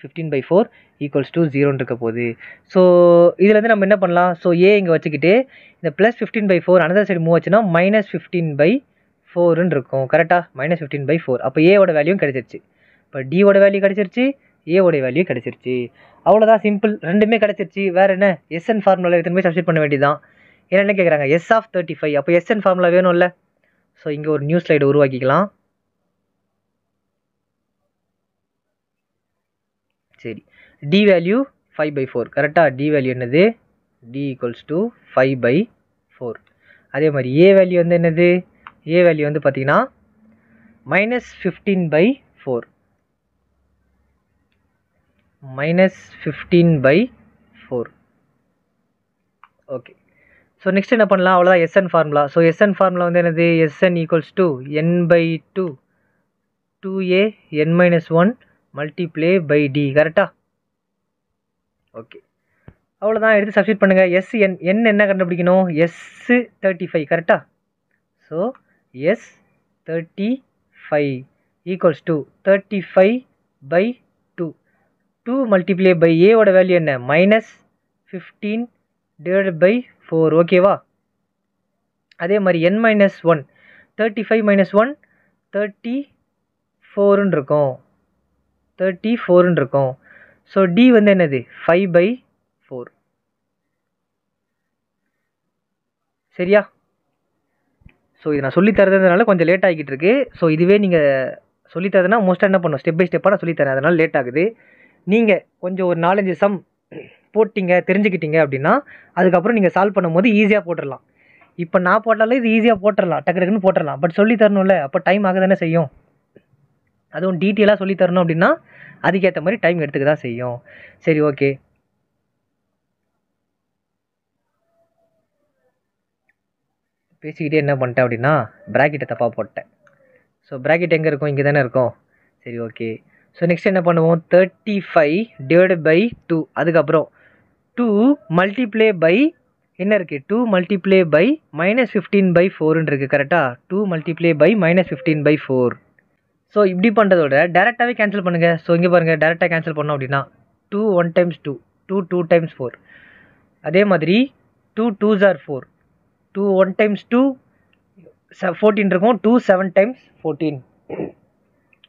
15/4 ஈக்குவல்ஸ் டு 0ன்னு இருக்க போகுது. ஸோ இதில் வந்து நம்ம என்ன பண்ணலாம்? ஸோ A இங்கே வச்சுக்கிட்டு இந்த ப்ளஸ் 15/4 அனதர் சைடு மூவ் ஆச்சுன்னா -15/4ன்னு இருக்கும். கரெக்டாக? -15/4. அப்போ ஏவோட வேல்யூவும் கிடச்சிருச்சு. இப்போ டியோட வேல்யூ கிடச்சிருச்சு, ஏவோடைய வேல்யூ கிடச்சிருச்சு. அவ்வளோதான், சிம்பிள். ரெண்டுமே கிடச்சிருச்சு. வேறு என்ன? SN ஃபார்முலா எத்தனை சப்ஸ்டியூட் பண்ண வேண்டியதான். ஏன்னா என்ன கேட்குறாங்க? S/35. அப்போ SN ஃபார்முலா வேணும்ல. ஸோ இங்கே ஒரு நியூ ஸ்லைடு உருவாக்கிக்கலாம். சரி, D வேல்யூ 5/4. கரெக்டாக? D வேல்யூ என்னது? D equals to 5/4. அதே மாதிரி A வேல்யூ வந்து என்னது? A வேல்யூ வந்து பார்த்தீங்கன்னா -15/4. -15/4. ஓகே. ஸோ நெக்ஸ்ட் என்ன பண்ணலாம்? அவ்வளோதான் SN formula. So SN formula வந்து என்னது? SN equals to n/2 2A n-1 multiply by D. கரெக்டாக? ஓகே, அவ்வளோதான். எடுத்து சப்ஸ்டியூட் பண்ணுங்கள். n என்ன கண்டுபிடிக்கணும்? S35. கரெக்டாக? So S35 equals to 35/2. 2 multiply by ஏவோட வேல்யூ என்ன? -15 டிவைடட் பை 4. ஓகேவா? அதே மாதிரி n-1 35 - 1 34ன்னு இருக்கும். 34ன்னு இருக்கும். ஸோ D வந்து என்னது? 5/4. சரியா? ஸோ இது நான் சொல்லித்தரதுனால கொஞ்சம் லேட் ஆகிக்கிட்டு இருக்கு. ஸோ இதுவே நீங்கள் சொல்லித்தரதுனா மோஸ்ட்டாக என்ன பண்ணும்? ஸ்டெப் பை ஸ்டெப்பாக நான் சொல்லித்தரேன். அதனால் லேட் ஆகுது. நீங்கள் கொஞ்சம் ஒரு 4-5 சம் போட்டிங்க, தெரிஞ்சுக்கிட்டீங்க அப்படின்னா அதுக்கப்புறம் நீங்கள் சால்வ் பண்ணும்போது ஈஸியாக போட்டுடலாம். இப்போ நான் போட்டாலும் இது ஈஸியாக போட்டுடலாம், டக்கு டக்குன்னு போட்டுடலாம். பட் சொல்லி தரணும்ல, அப்போ டைம் ஆக தானே செய்யும். அதுவும் டீட்டெயிலாக சொல்லி தரணும் அப்படின்னா அதுக்கேற்ற மாதிரி டைம் எடுத்துக்க தான் செய்யும். சரி, ஓகே. பேசிக்கிட்டே என்ன பண்ணிட்டேன் அப்படின்னா ப்ராக்கெட்டை தப்பாக போட்டேன். ஸோ ப்ராக்கெட் எங்கே இருக்கும்? இங்கே தானே இருக்கும். சரி, ஓகே. ஸோ நெக்ஸ்ட் என்ன பண்ணுவோம்? 35 டிவைடட் பை 2. அதுக்கப்புறம் 2 மல்டிப்ளை பை என்ன இருக்குது? 2 மல்டிப்ளை பை -15/4ன்னு இருக்குது. கரெக்டாக? 2 மல்டிப்ளை பை -15/4. ஸோ இப்படி பண்ணுறதோட டேரெக்டாகவே கேன்சல் பண்ணுங்கள். ஸோ இங்கே பாருங்கள், டேரெக்டாக கேன்சல் பண்ணோம் அப்படின்னா 2 1 டைம்ஸ் 2 2 2 டைம்ஸ் 4. அதே மாதிரி 2 2s are 4. 2 1 times 2 14 இருக்கும். 2 7 times 14.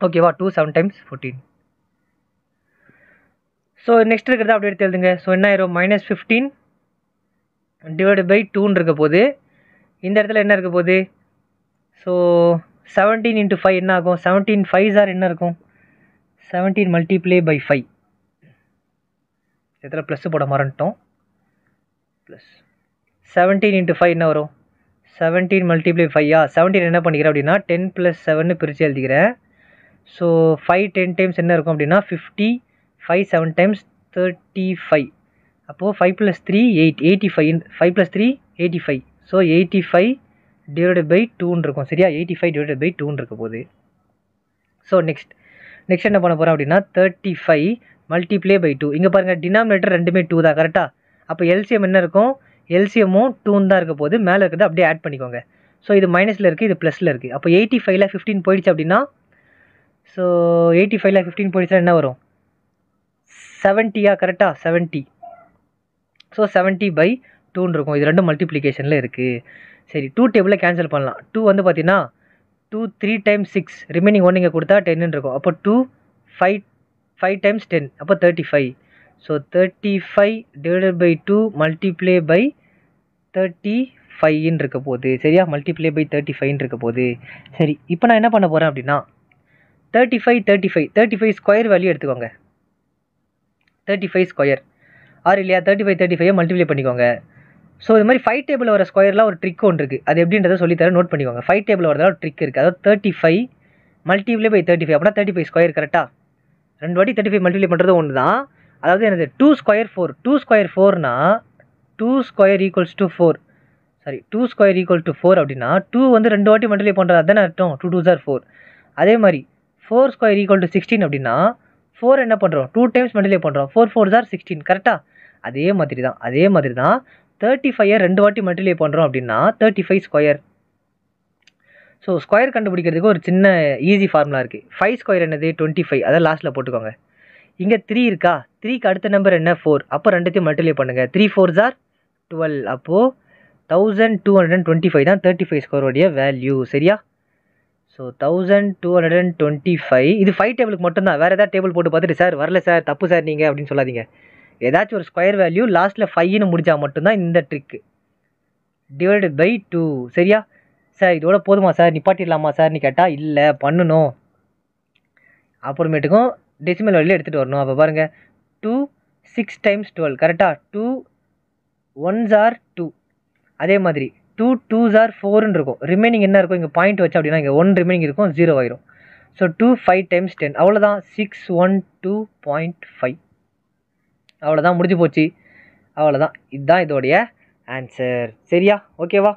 ஓகேவா? 2 7 times 14. ஸோ நெக்ஸ்ட் இருக்கிறத அப்படி எடுத்து எழுதுங்க. ஸோ என்ன ஆயிரும்? -15 டிவைடட் பை 2ன்னு இருக்க போது. இந்த இடத்துல என்ன இருக்க போகுது? ஸோ 17 × 5 என்ன ஆகும்? 17 5s are என்ன இருக்கும்? 17 multiply by 5. இதில் ப்ளஸ் போட மறந்துட்டோம். ப்ளஸ் 17 × 5 என்ன வரும்? 17 multiply 5. 17 என்ன பண்ணிக்கிறேன் அப்படின்னா 10 + 7 பிரித்து எழுதிக்கிறேன். ஸோ 5 10 டைம்ஸ் என்ன இருக்கும் அப்படின்னா 50. 5 7 times 35. அப்போது 5 + 3 8 85. 5 + 3 85. ஸோ 85 டிவைடட் பை 2ன்னு இருக்கும். சரியா? 85 டிவைடட் பை 2ன்னு இருக்க போகுது. ஸோ நெக்ஸ்ட் என்ன பண்ண போகிறோம் அப்படின்னா 35 மல்டிப்ளை பை 2. இங்கே பாருங்கள், டினாமினேட்டர் ரெண்டுமே 2 தான். கரெக்டாக? அப்போ எல்சிஎம் என்ன இருக்கும்? எல்சிஎம்மும் 2 தான் இருக்க போது. மேலே இருக்கிறது அப்படியே ஆட் பண்ணிக்கோங்க. ஸோ இது மைனஸில் இருக்குது, இது ப்ளஸில் இருக்குது. அப்போ 85ல் 15 போயிடுச்சு அப்படின்னா, ஸோ 85ல் 15 போயிடுச்சுன்னா என்ன வரும்? 70. கரெக்டாக? 70. ஸோ 70 பை 2ன்னு இருக்கும். இது ரெண்டும் மல்டிப்ளிகேஷனில் இருக்குது. சரி, 2 டேபிளில் கேன்சல் பண்ணலாம். 2 வந்து பார்த்தீங்கன்னா 2 3 times 6, ரிமைனிங் 1 இங்கே கொடுத்தா 10ன்னு இருக்கும். அப்போ 2 5 times 10, அப்போ 35. So 35 divided by 2 multiply by 35ன்னு இருக்க போகுது. சரியா? மல்டிப்ளை பை 35ன்னு இருக்க போகுது. சரி, இப்போ நான் என்ன பண்ண போகிறேன் அப்படின்னா 35 ஸ்கொயர் வேல்யூ எடுத்துக்கோங்க. 35 ஸ்கொயர் ஆர் இல்லையா? 35 மல்டிப்ளை பண்ணிக்கோங்க. ஸோ இது மாதிரி 5 டேபிள் வர ஸ்கொயர்லாம் ஒரு ட்ரிக் ஒன்று இருக்குது. அது எப்படின்றத சொல்லித்தர நோட் பண்ணிக்கோங்க. 5 டேபிள் வரதால ஒரு ட்ரிக் இருக்குது. அதாவது 35 மல்டிப்ளை பை 35 அப்படின்னா 35 ஸ்கொயர். கரெக்டாக? 2 வாட்டி 35 மல்டிப்ளை பண்ணுறது ஒன்று தான். அதாவது எனது 2 ஸ்கொயர் 4. 2 ஸ்கொயர் 4னா 2 square equals to 4. Sorry, 2 square equal to 4 அப்படின்னா 2 வந்து 2 வாட்டி மல்டிப்ளை பண்ணுறது அதுதானே அர்த்தம். 2 2s are 4. அதே மாதிரி 4 ஸ்கொயர் ஈக்குவல் டு 16 அப்படின்னா 4 என்ன பண்ணுறோம்? 2 டைம்ஸ் மல்டிப்ளை பண்ணுறோம். 4 4s are 16. கரெக்டாக? அதே மாதிரி தான் 35 2 வாட்டி மல்டிப்ளை பண்ணுறோம் அப்படின்னா 35 ஸ்கொயர். ஸோ ஸ்கொயர் கண்டுபிடிக்கிறதுக்கு ஒரு சின்ன ஈஸி ஃபார்முலா இருக்குது. 5 ஸ்கொயர் என்னது? 25. அதை லாஸ்ட்டில் போட்டுக்கோங்க. இங்கே 3 இருக்கா? 3க்கு அடுத்த நம்பர் என்ன? 4. அப்போ ரெண்டுத்தையும் மல்டிப்ளை பண்ணுங்கள். 3 4s are 12. அப்போது 1225 தான் 35 ஸ்கொயருடைய வேல்யூ. சரியா? ஸோ 1225. இது 5 டேபிளுக்கு மட்டும்தான். வேறு ஏதாவது டேபிள் போட்டு பார்த்துட்டு சார் வரல சார், தப்பு சார் நீங்கள் அப்படின்னு சொல்லாதீங்க. ஏதாச்சும் ஒரு ஸ்கொயர் வேல்யூ லாஸ்ட்டில் 5ன்னு முடிஞ்சால் மட்டும்தான் இந்த ட்ரிக்கு. Divided by 2. சரியா? சார் இதோட போதுமா சார், நிப்பாட்டிடலாமா சார்னு கேட்டால் இல்லை, பண்ணணும். அப்புறமேட்டுக்கும் டெசிமல் வேல்யூ எடுத்துகிட்டு வரணும். அப்போ பாருங்கள், 2 6 times 12. கரெக்டாக? 2 1s are 2. அதே மாதிரி 2 2s are 4ன்னு இருக்கும். ரிமைனிங் என்ன இருக்கும்? இங்கே பாயிண்ட் வச்சு அப்படின்னா இங்கே 1 ரிமைனிங் இருக்கும், 0 ஆயிரும். So 2 5 times 10. அவ்வளோதான். 612.5. அவ்வளோதான், முடிஞ்சு போச்சு. அவ்வளோதான். இதுதான் இதோடைய ஆன்சர். சரியா? ஓகேவா?